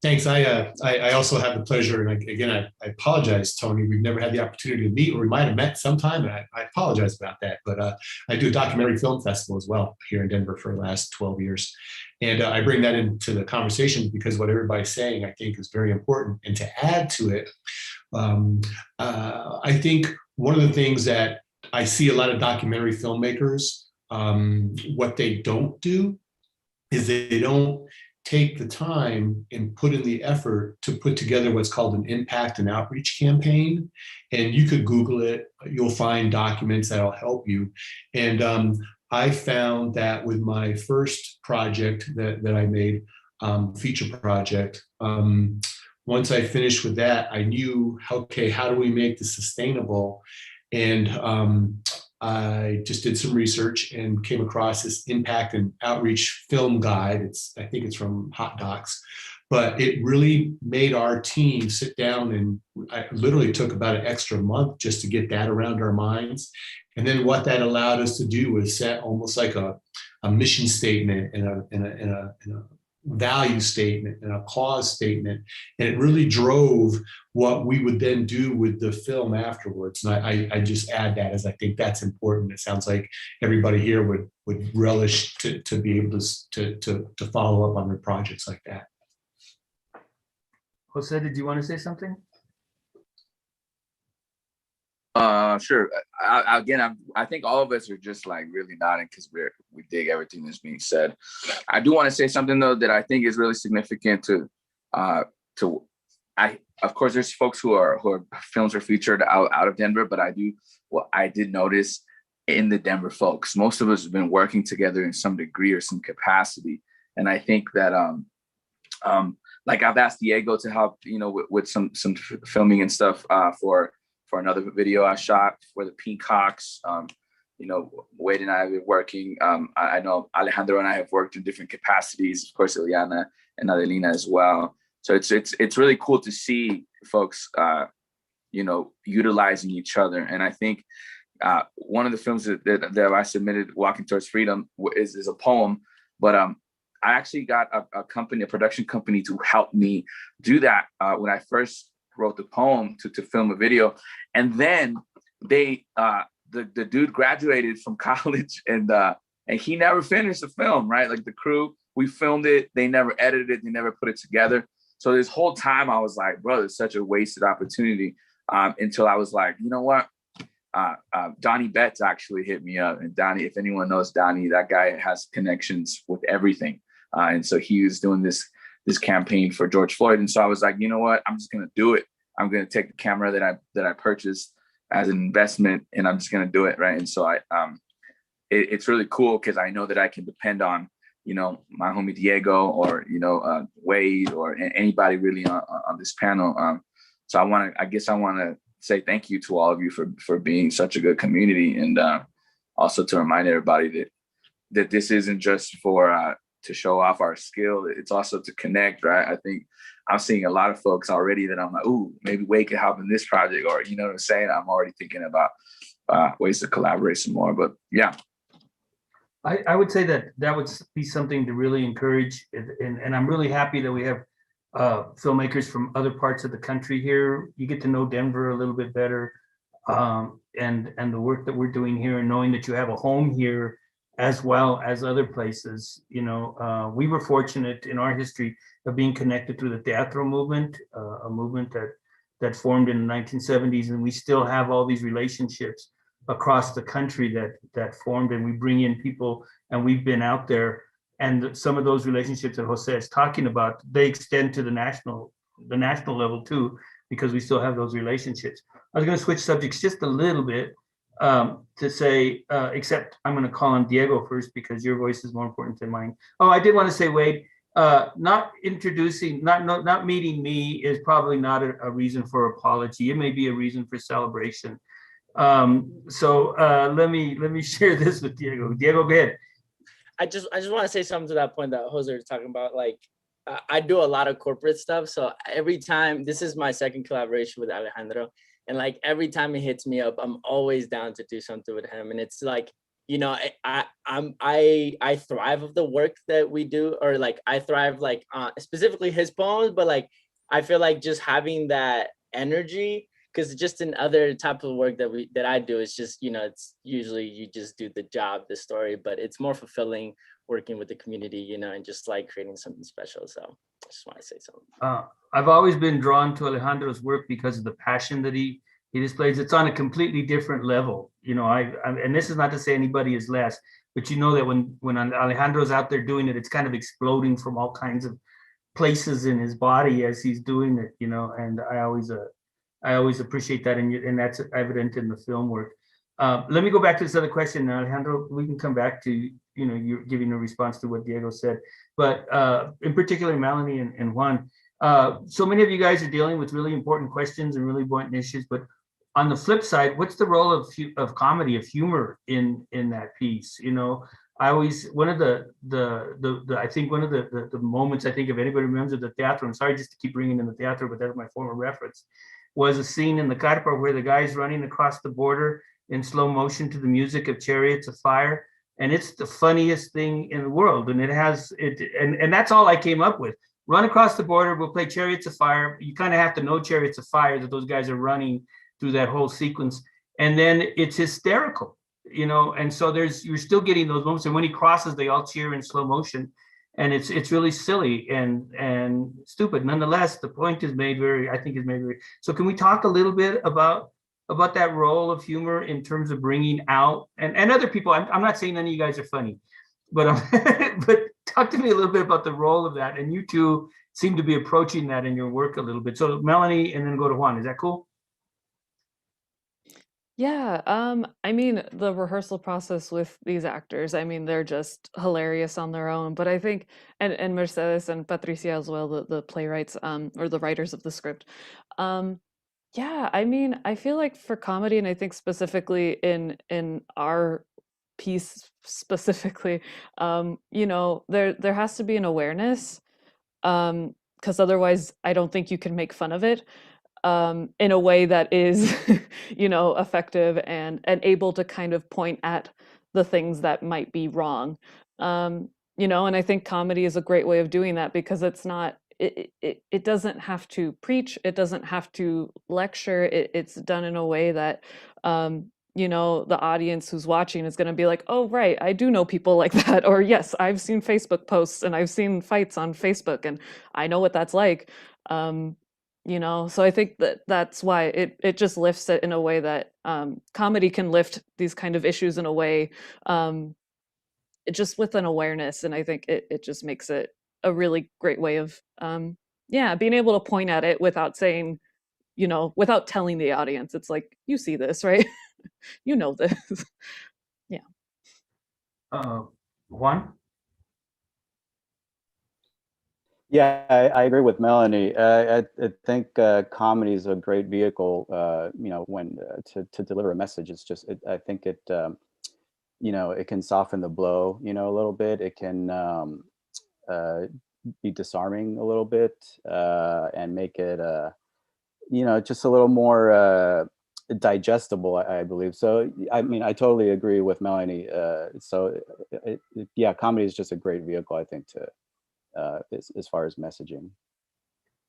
Thanks. I also have the pleasure, and again, I apologize, Tony. We've never had the opportunity to meet, or we might have met sometime, and I apologize about that. But I do a documentary film festival as well here in Denver for the last 12 years. And I bring that into the conversation because what everybody's saying, I think, is very important. And to add to it, I think one of the things that I see a lot of documentary filmmakers, what they don't do is they don't take the time and put in the effort to put together what's called an impact and outreach campaign. And you could Google it, you'll find documents that'll help you. And I found that with my first project that I made, feature project, once I finished with that, I knew, okay, how do we make this sustainable? And I just did some research and came across this impact and outreach film guide. I think it's from Hot Docs, but it really made our team sit down, and I literally took about an extra month just to get that around our minds. And then what that allowed us to do was set almost like a mission statement and a value statement and a cause statement. And it really drove what we would then do with the film afterwards. And I just add that, as I think that's important. It sounds like everybody here would relish to be able to follow up on their projects like that. Jose, did you want to say something? Sure. I think all of us are just like really nodding because we dig everything that's being said. I do want to say something though that I think is really significant of course there's folks who films are featured out of Denver, but I did notice in the Denver folks, most of us have been working together in some degree or some capacity. And I think that like I've asked Diego to help, with some filming and stuff for another video I shot for the Peacocks. Wade and I have been working. I know Alejandro and I have worked in different capacities, of course, Ileana and Adelina as well. So it's really cool to see folks, utilizing each other. And I think one of the films that I submitted, Walking Towards Freedom, is a poem, but I actually got a production company to help me do that when I first wrote the poem to film a video. And then the dude graduated from college and he never finished the film, right? Like the crew, we filmed it, they never edited it, they never put it together. So this whole time I was like, bro, it's such a wasted opportunity, until I was like, you know what? Donnie Betts actually hit me up. And Donnie, if anyone knows Donnie, that guy has connections with everything. And so he was doing this campaign for George Floyd. And so I was like, you know what? I'm just going to do it. I'm going to take the camera that I purchased as an investment, and I'm just going to do it. Right. And so it's really cool because I know that I can depend on, my homie Diego or, Wade or anybody really on this panel. So I guess I want to say thank you to all of you for being such a good community. And also to remind everybody that this isn't just for, to show off our skill. It's also to connect, right? I think I'm seeing a lot of folks already that I'm like, ooh, maybe Wade could help in this project, or you know what I'm saying? I'm already thinking about ways to collaborate some more. But yeah. I would say that would be something to really encourage. And I'm really happy that we have filmmakers from other parts of the country here. You get to know Denver a little bit better. And the work that we're doing here, and knowing that you have a home here as well as other places. We were fortunate in our history of being connected through the Teatro movement, a movement that formed in the 1970s, and we still have all these relationships across the country that formed, and we bring in people, and we've been out there, and some of those relationships that Jose is talking about, they extend to the national level too, because we still have those relationships. I was going to switch subjects just a little bit. To say, except I'm going to call on Diego first because your voice is more important than mine. Oh, I did want to say, Wade, not meeting me is probably not a reason for apology. It may be a reason for celebration. So let me share this with Diego. Diego, go ahead. I just want to say something to that point that Jose was talking about. Like, I do a lot of corporate stuff, so every time, this is my second collaboration with Alejandro. And like every time he hits me up, I'm always down to do something with him. And it's like, I thrive of the work that we do, or like I thrive like specifically his poems, but like I feel like just having that energy, because just in other type of work that I do, it's just, it's usually you just do the job, the story, but it's more fulfilling working with the community, and just like creating something special. So I just want to say something. I've always been drawn to Alejandro's work because of the passion that he displays. It's on a completely different level. And this is not to say anybody is less, but that when Alejandro's out there doing it, it's kind of exploding from all kinds of places in his body as he's doing it, and I always appreciate that. And that's evident in the film work. Let me go back to this other question, Alejandro. We can come back to, you're giving a response to what Diego said, but in particular, Melanie and Juan. So many of you guys are dealing with really important questions and really important issues, but on the flip side, what's the role of comedy, of humor in that piece? I always, one of the moments, I think if anybody remembers the Teatro, I'm sorry just to keep bringing in the Teatro, but that's my former reference, was a scene in the Carpa where the guy's running across the border in slow motion to the music of Chariots of Fire. And it's the funniest thing in the world. And and that's all I came up with. Run across the border, we'll play Chariots of Fire. You kind of have to know Chariots of Fire, that those guys are running through that whole sequence. And then it's hysterical, and so you're still getting those moments. And when he crosses, they all cheer in slow motion. and it's really silly and stupid. Nonetheless, the point is made very, I think is made very. So can we talk a little bit about that role of humor in terms of bringing out and other people? I'm not saying none of you guys are funny, but but talk to me a little bit about the role of that. And you two seem to be approaching that in your work a little bit. So Melanie, and then go to Juan. Is that cool? Yeah, I mean, the rehearsal process with these actors, I mean, they're just hilarious on their own. But I think, and Mercedes and Patricia as well, the playwrights, or the writers of the script. Yeah, I mean, I feel like for comedy, and I think specifically in our piece specifically, you know, there has to be an awareness, because otherwise I don't think you can make fun of it in a way that is, you know, effective and able to kind of point at the things that might be wrong. You know, and I think comedy is a great way of doing that because it's not, it doesn't have to preach, it doesn't have to lecture, it's done in a way that, you know, the audience who's watching is going to be like, oh, right, I do know people like that. Or yes, I've seen Facebook posts and I've seen fights on Facebook and I know what that's like. You know, so I think that's why it just lifts it in a way that comedy can lift these kind of issues in a way, just with an awareness. And I think it just makes it a really great way of, yeah, being able to point at it without saying, you know, without telling the audience. It's like, you see this, right? You know this. Yeah. Juan? Yeah, I agree with Melanie. I think comedy is a great vehicle, you know, when to deliver a message. It's just, I think it, you know, it can soften the blow, you know, a little bit. It can be disarming a little bit and make it, you know, just a little more digestible, I believe. So, I mean, I totally agree with Melanie. So, yeah, comedy is just a great vehicle, I think, to. As far as messaging.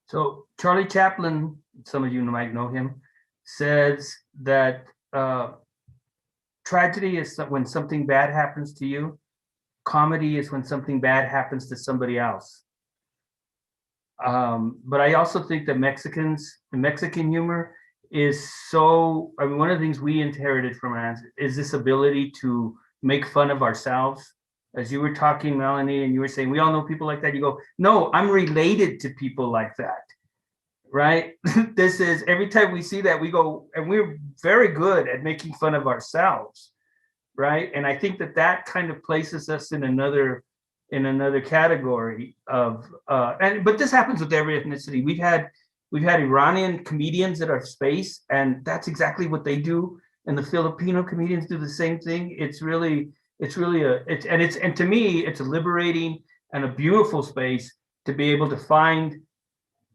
So Charlie Chaplin, some of you might know him, says that tragedy is when something bad happens to you. Comedy is when something bad happens to somebody else. But I also think that the Mexican humor is so, I mean, one of the things we inherited from our ancestors is this ability to make fun of ourselves. As you were talking, Melanie, and you were saying, we all know people like that. You go, no, I'm related to people like that, right? This is, every time we see that, we go, and we're very good at making fun of ourselves, right? And I think that kind of places us in another category of, but this happens with every ethnicity. We've had Iranian comedians at our space, and that's exactly what they do. And the Filipino comedians do the same thing. It's to me, it's a liberating and a beautiful space to be able to find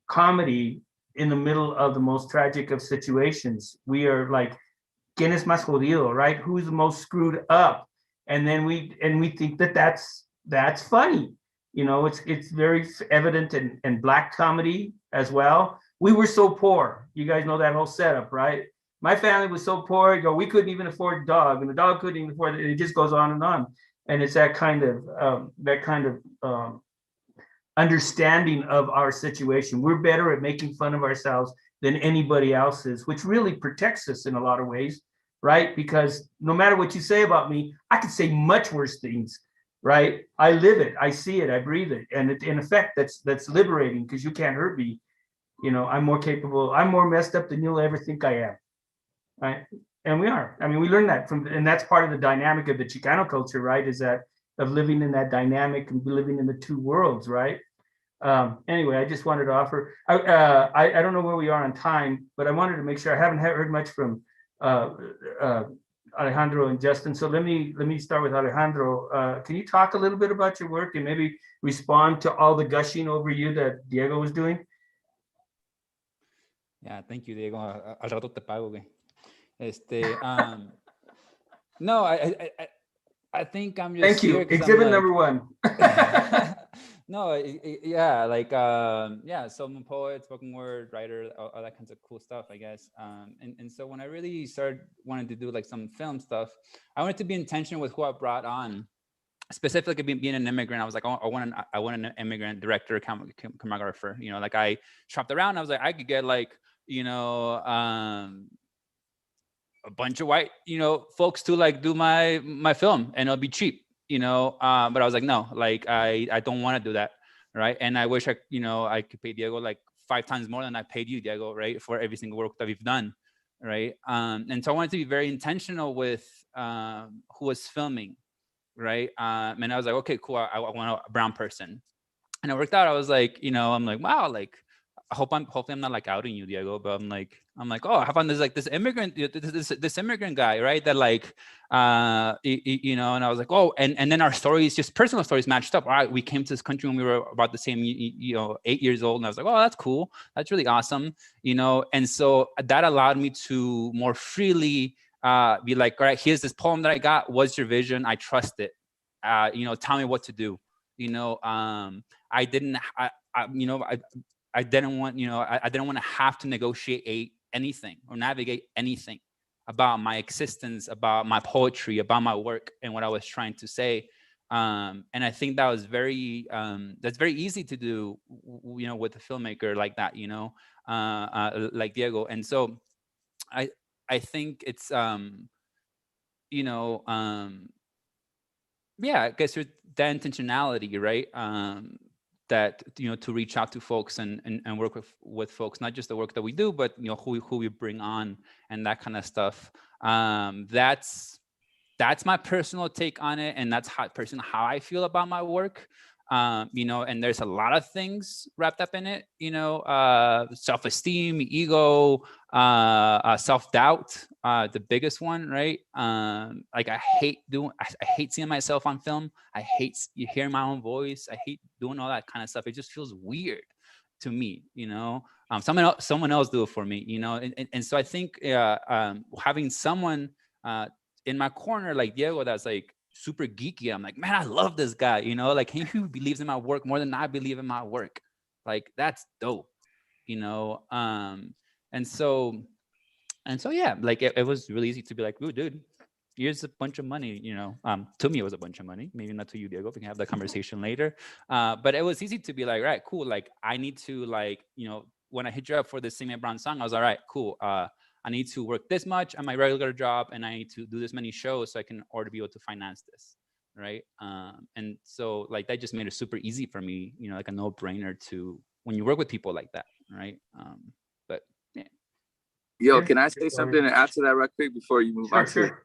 comedy in the middle of the most tragic of situations. We are like, ¿quién es más jodido, right? Who's the most screwed up? And then we think that's funny. You know, it's very evident in Black comedy as well. We were so poor. You guys know that whole setup, right? My family was so poor, we couldn't even afford a dog, and the dog couldn't even afford it. It just goes on and on. And it's that kind of understanding of our situation. We're better at making fun of ourselves than anybody else is, which really protects us in a lot of ways, right? Because no matter what you say about me, I could say much worse things, right? I live it, I see it, I breathe it. And in effect, that's liberating because you can't hurt me. You know, I'm more capable, I'm more messed up than you'll ever think I am. Right, and we are. I mean, we learned that and that's part of the dynamic of the Chicano culture, right? Is that of living in that dynamic and living in the two worlds, right? Anyway, I just wanted to offer. I don't know where we are on time, but I wanted to make sure. I haven't heard much from Alejandro and Justin, so let me start with Alejandro. Can you talk a little bit about your work and maybe respond to all the gushing over you that Diego was doing? Yeah, thank you, Diego. Al rato te pago, güey. No, I think I'm just. Thank you. Exhibit number one. No, yeah, like yeah. So I'm a poet, spoken word writer, all that kinds of cool stuff, I guess. And so when I really started wanting to do like some film stuff, I wanted to be intentional with who I brought on specifically being an immigrant, I was like, oh, I want an immigrant director, cinematographer. You know, like I shopped around. I was like, I could get like, you know, a bunch of white, you know, folks to like do my film, and it'll be cheap, you know. But I was like, no, like I don't want to do that, right? And I wish I, you know, I could pay Diego like 5 times more than I paid you, Diego, right, for every single work that we've done, right? And so I wanted to be very intentional with who was filming, right? And I was like, okay, cool. I want a brown person, and it worked out. I was like, you know, I'm like, wow, like, hopefully I'm not like outing you, Diego, but I'm like, oh, I found this immigrant, this immigrant guy, right? That like, you know, and I was like, oh, and then our stories, just personal stories, matched up. All right, we came to this country when we were about the same, you know, 8 years old, and I was like, oh, that's cool, that's really awesome, you know. And so that allowed me to more freely be like, all right, here's this poem that I got. What's your vision? I trust it. You know, tell me what to do. You know, I didn't want, you know, I didn't want to have to negotiate anything or navigate anything about my existence, about my poetry, about my work, and what I was trying to say. And I think that was that's very easy to do, you know, with a filmmaker like that, you know, like Diego. And so I think it's, you know, yeah, I guess that intentionality, right? That, you know, to reach out to folks and work with folks, not just the work that we do, but, you know, who we bring on and that kind of stuff. That's my personal take on it, and that's how I feel about my work. You know, and there's a lot of things wrapped up in it, you know, self-esteem, ego, self-doubt, the biggest one, right? Like I hate seeing myself on film. I hate hearing my own voice. I hate doing all that kind of stuff. It just feels weird to me, you know. Someone else do it for me, you know. And so I think having someone in my corner like Diego that's like super geeky, I'm like, man, I love this guy, you know, like he believes in my work more than I believe in my work. Like that's dope, you know. And so yeah, like it was really easy to be like, ooh, dude, here's a bunch of money, you know. To me it was a bunch of money, maybe not to you, Diego. We can have that conversation later. But it was easy to be like, all right, cool, like I need to, like, you know, when I hit you up for this Sing My Brown song, I was all right, cool, I need to work this much at my regular job, and I need to do this many shows so I can order to be able to finance this, right? And so like that just made it super easy for me, you know, like a no-brainer to when you work with people like that, right? But yeah. Yo, can I say something to add to that real quick before you move on? Sure.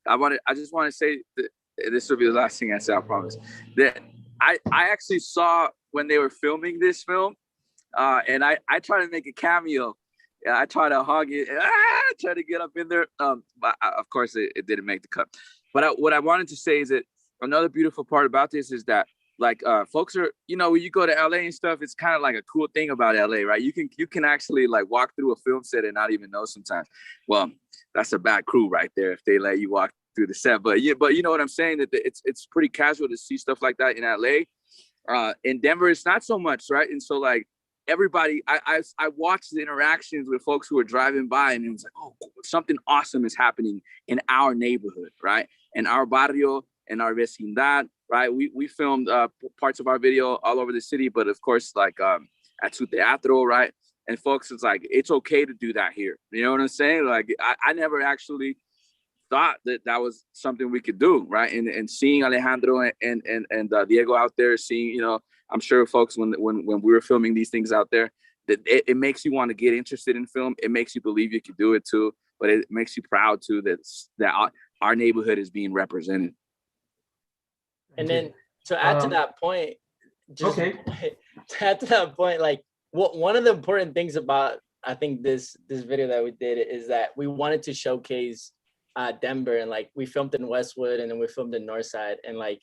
I just want to say that this will be the last thing I say, I promise. That I actually saw when they were filming this film, and I tried to make a cameo. I tried to hug it, try to get up in there. But of course, it didn't make the cut. But what I wanted to say is that another beautiful part about this is that, like, folks are, you know, when you go to LA and stuff, it's kind of like a cool thing about LA, right? You can actually like walk through a film set and not even know sometimes. Well, that's a bad crew right there if they let you walk through the set. But yeah, but you know what I'm saying, that it's pretty casual to see stuff like that in LA. In Denver, it's not so much, right? And so like everybody, I watched the interactions with folks who were driving by, and it was like, oh, something awesome is happening in our neighborhood, right? In our barrio, in our vecindad, right? We filmed parts of our video all over the city, but of course, like at Su Teatro, right? And folks, it's like, it's okay to do that here. You know what I'm saying? Like, I never actually thought that was something we could do, right? And seeing Alejandro and Diego out there, seeing, you know, I'm sure folks when we were filming these things out there, that it makes you want to get interested in film. It makes you believe you can do it too, but it makes you proud too that our neighborhood is being represented. And then to add to that point, like one of the important things about, I think, this video that we did is that we wanted to showcase Denver, and like we filmed in Westwood and then we filmed in Northside, and like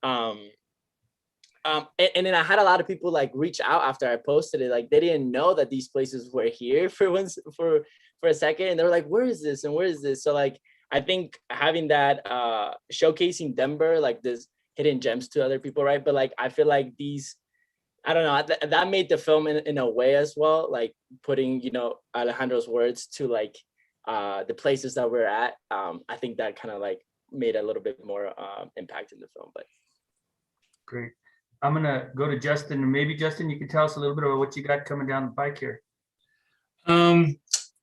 and then I had a lot of people like reach out after I posted it, like they didn't know that these places were here for a second, and they were like, where is this and where is this? So like I think having that showcasing Denver, like this hidden gems to other people, right? But like I feel like these, I don't know, that made the film in a way as well, like putting, you know, Alejandro's words to like the places that we're at. I think that kind of like made a little bit more impact in the film. But great. I'm gonna go to Justin, and maybe Justin, you can tell us a little bit about what you got coming down the pike here.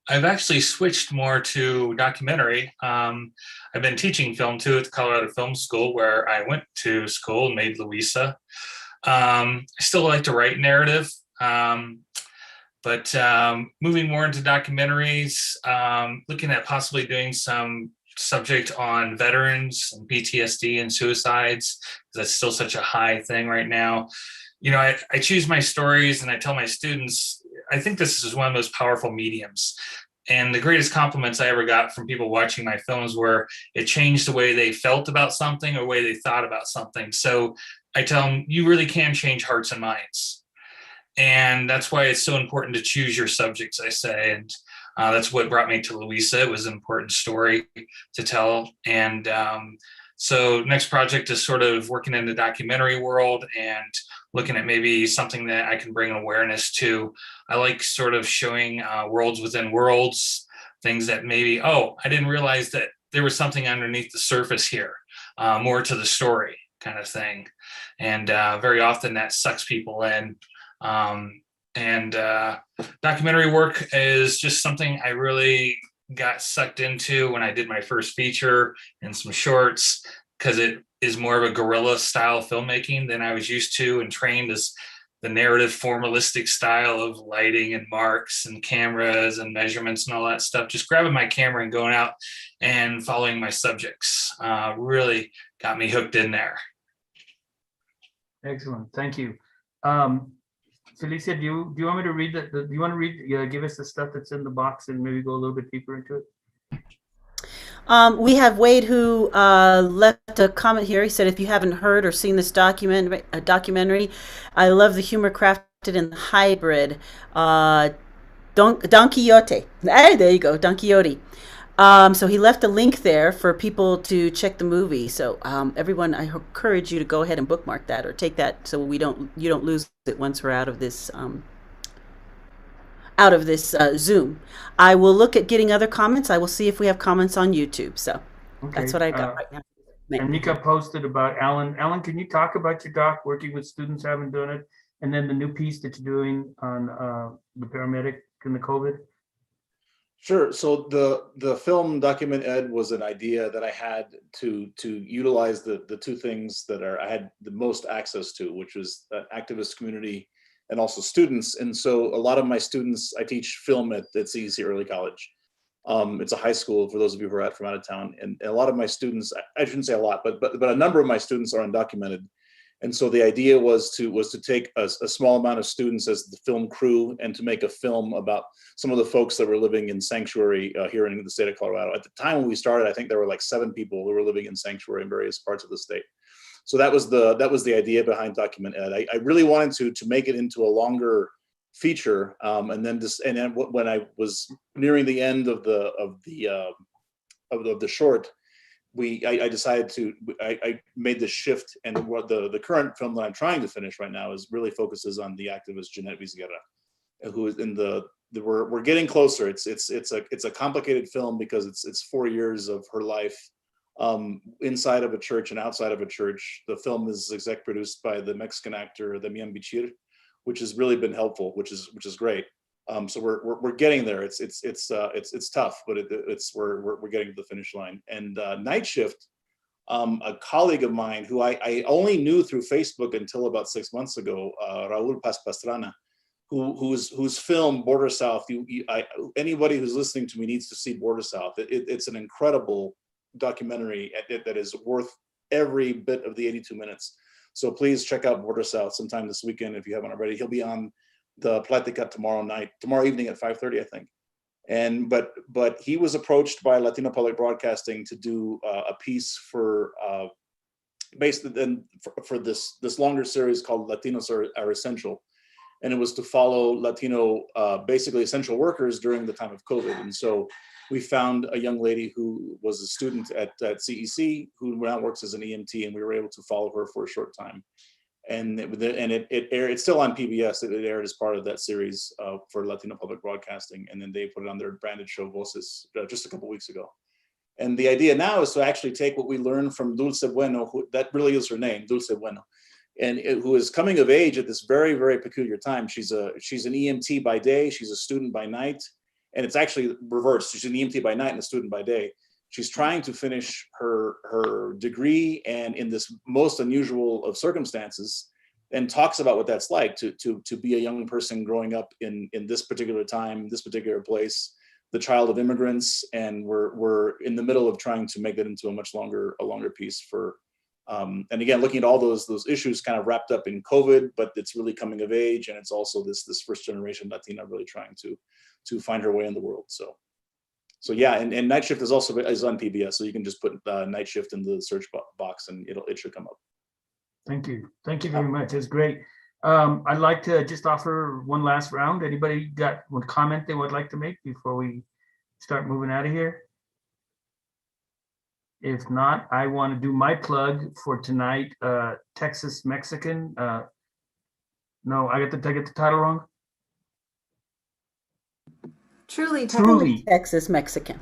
I've actually switched more to documentary. I've been teaching film too at the Colorado Film School, where I went to school and made Louisa. I still like to write narrative, but moving more into documentaries, looking at possibly doing some subject on veterans and PTSD and suicides, because that's still such a high thing right now. You know, I choose my stories and I tell my students, I think this is one of the most powerful mediums. And the greatest compliments I ever got from people watching my films were it changed the way they felt about something or the way they thought about something. So I tell them, you really can change hearts and minds. And that's why it's so important to choose your subjects, I say. And that's what brought me to Louisa. It was an important story to tell. And so next project is sort of working in the documentary world and looking at maybe something that I can bring awareness to. I like sort of showing worlds within worlds, things that maybe, oh, I didn't realize that there was something underneath the surface here, more to the story kind of thing. And very often that sucks people in. Documentary work is just something I really got sucked into when I did my first feature and some shorts, because it is more of a guerrilla style filmmaking than I was used to and trained as the narrative formalistic style of lighting and marks and cameras and measurements and all that stuff. Just grabbing my camera and going out and following my subjects really got me hooked in there. Excellent, thank you. Felicia, do you want me to read do you want to read, give us the stuff that's in the box and maybe go a little bit deeper into it? We have Wade who left a comment here. He said, if you haven't heard or seen this documentary, I love the humor crafted in the hybrid. Don Quixote. Hey, there you go, Don Quixote. So he left a link there for people to check the movie. So everyone, I encourage you to go ahead and bookmark that or take that so you don't lose it once we're out of this Zoom. I will look at getting other comments. I will see if we have comments on YouTube. So that's what I got right now. And Nika posted about Alan. Alan, can you talk about your doc, working with students, haven't done it, and then the new piece that you're doing on the paramedic and the COVID? Sure. So the film Document Ed was an idea that I had to utilize the two things that I had the most access to, which was activist community and also students. And so a lot of my students, I teach film at CEC Early College. It's a high school for those of you who are from out of town. And a lot of my students, I shouldn't say a lot, but a number of my students are undocumented. And so the idea was to take a small amount of students as the film crew and to make a film about some of the folks that were living in sanctuary here in the state of Colorado. At the time when we started, I think there were like 7 people who were living in sanctuary in various parts of the state. So that was the idea behind Document Ed. I really wanted to make it into a longer feature, and then when I was nearing the end of the short, I decided I made the shift, and what the current film that I'm trying to finish right now is really focuses on the activist Jeanette Vizguerra, who is in we're getting closer. It's a complicated film because it's 4 years of her life inside of a church and outside of a church. The film is exec produced by the Mexican actor Damian Bichir, which has really been helpful, which is great. So we're getting there. It's tough, but we're getting to the finish line. And Night Shift, a colleague of mine who I only knew through Facebook until about 6 months ago, Raul Pastrana, whose film Border South. Anybody who's listening to me needs to see Border South. It's an incredible documentary that is worth every bit of the 82 minutes. So please check out Border South sometime this weekend if you haven't already. He'll be on the Platica tomorrow evening at 5:30, I think. And but he was approached by Latino Public Broadcasting to do a piece for this longer series called Latinos are Essential, and it was to follow Latino basically essential workers during the time of COVID. And so we found a young lady who was a student at CEC who now works as an EMT, and we were able to follow her for a short time. And it aired. It's still on PBS. It aired as part of that series for Latino Public Broadcasting, and then they put it on their branded show Voces just a couple weeks ago. And the idea now is to actually take what we learned from Dulce Bueno, that really is her name, Dulce Bueno, and who is coming of age at this very, very peculiar time. She's an EMT by day, she's a student by night, and it's actually reversed. She's an EMT by night and a student by day. She's trying to finish her degree, and in this most unusual of circumstances, and talks about what that's like to be a young person growing up in this particular time, this particular place, the child of immigrants, and we're in the middle of trying to make that into a longer piece for, and again, looking at all those issues kind of wrapped up in COVID, but it's really coming of age, and it's also this first generation Latina really trying to find her way in the world. So yeah, and Night Shift is also on PBS, so you can just put Night Shift in the search box and it should come up. Thank you very much. That's great. I'd like to just offer one last round. Anybody got one comment they would like to make before we start moving out of here? If not, I want to do my plug for tonight. Texas Mexican. No, I get the title wrong. Truly Texas Mexican.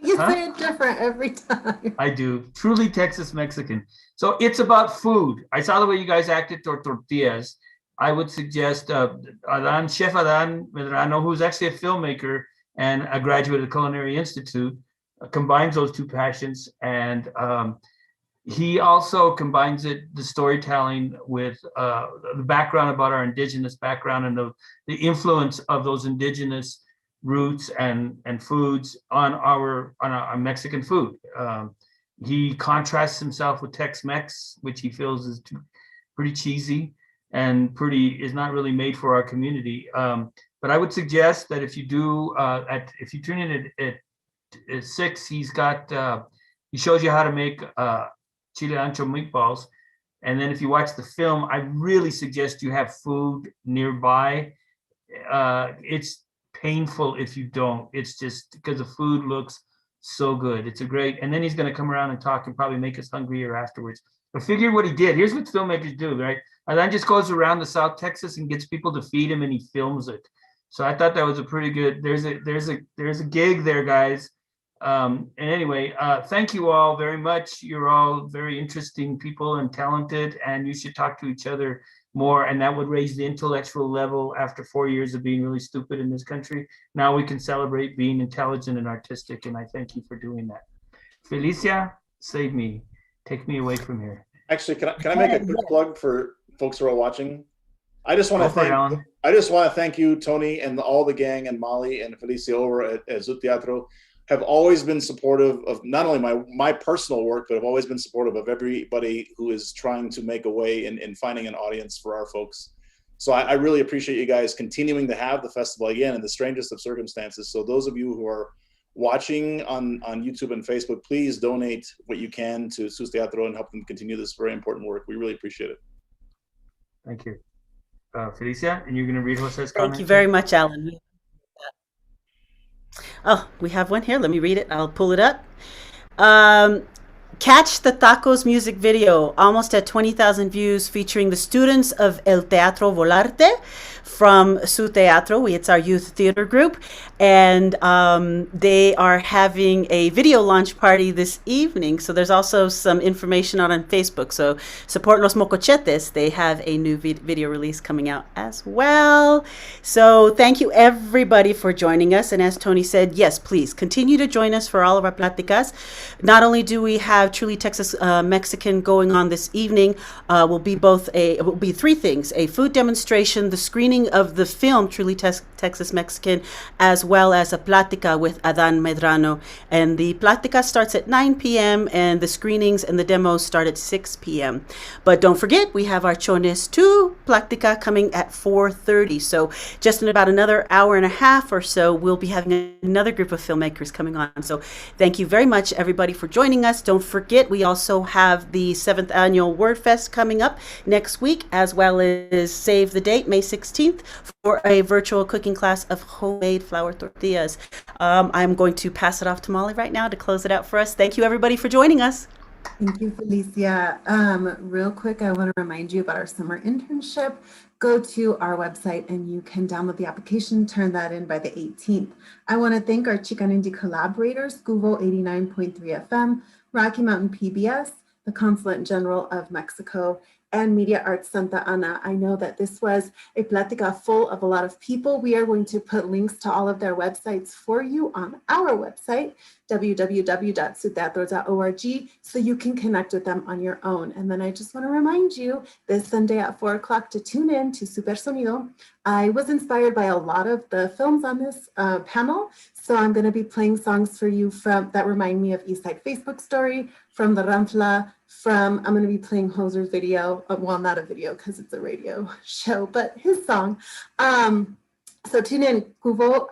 You say it different every time. I do. Truly Texas Mexican. So it's about food. I saw the way you guys acted toward tortillas. I would suggest Chef Adan Medrano, who's actually a filmmaker and a graduate of the Culinary Institute, combines those two passions. And he also combines the storytelling with the background about our indigenous background and the influence of those indigenous roots and foods on our Mexican food. He contrasts himself with Tex-Mex, which he feels is pretty cheesy and is not really made for our community. But I would suggest that if you tune in at 6, he shows you how to make chile ancho meatballs. And then if you watch the film, I really suggest you have food nearby. It's painful if you don't. It's just because the food looks so good. It's and then he's going to come around and talk and probably make us hungrier afterwards. But figure what he did. Here's what filmmakers do, right? And then just goes around the South Texas and gets people to feed him, and he films it. So I thought that was a pretty good. There's a gig there, guys. And anyway, thank you all very much. You're all very interesting people and talented, and you should talk to each other more, and that would raise the intellectual level after 4 years of being really stupid in this country. Now we can celebrate being intelligent and artistic, and I thank you for doing that. Felicia, save me. Take me away from here. Actually, can I make a quick plug for folks who are watching? I just want to thank you, Tony, and all the gang, and Molly and Felicia over at Zoot Teatro have always been supportive of not only my personal work, but have always been supportive of everybody who is trying to make a way in finding an audience for our folks. So I really appreciate you guys continuing to have the festival again in the strangest of circumstances. So those of you who are watching on YouTube and Facebook, please donate what you can to Zoot Teatro and help them continue this very important work. We really appreciate it. Thank you. Felicia, and you're going to read Jose's comment? Thank you very much, Alan. Oh, we have one here. Let me read it. I'll pull it up. Catch the Tacos music video, almost at 20,000 views, featuring the students of El Teatro Volarte from Zoot Teatro. It's our youth theater group, and they are having a video launch party this evening. So there's also some information on Facebook. So support Los Mocochetes. They have a new video release coming out as well. So thank you everybody for joining us. And as Tony said, yes, please continue to join us for all of our platicas. Not only do we have Truly Texas Mexican going on this evening, will be three things: a food demonstration, the screening of the film Truly Texas Mexican, as well as a Platica with Adan Medrano. And the Platica starts at 9 p.m. and the screenings and the demos start at 6 p.m. But don't forget, we have our Chones 2 Platica coming at 4:30. So just in about another hour and a half or so, we'll be having another group of filmmakers coming on. So thank you very much, everybody, for joining us. Don't forget, we also have the 7th annual WordFest coming up next week, as well as save the date, May 16th, for a virtual cooking class of homemade flour tortillas. I'm going to pass it off to Molly right now to close it out for us. Thank you, everybody, for joining us. Thank you, Felicia. Real quick, I want to remind you about our summer internship. Go to our website and you can download the application, turn that in by the 18th. I want to thank our XicanIndie collaborators, Cuvo 89.3 FM, Rocky Mountain PBS, the Consulate General of Mexico, and Media Arts Santa Ana. I know that this was a Platica full of a lot of people. We are going to put links to all of their websites for you on our website, www.suteatro.org, so you can connect with them on your own. And then I just want to remind you this Sunday at 4 o'clock to tune in to Super Sonido. I was inspired by a lot of the films on this panel, so I'm going to be playing songs for you from that remind me of East Side Facebook Story, from the Ranfla, I'm going to be playing Hoser's video, well, not a video because it's a radio show, but his song. So tune in, Cuvo,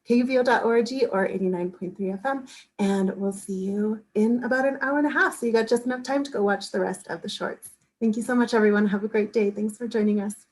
KUVO.org or 89.3 FM, and we'll see you in about an hour and a half. So you got just enough time to go watch the rest of the shorts. Thank you so much, everyone. Have a great day. Thanks for joining us.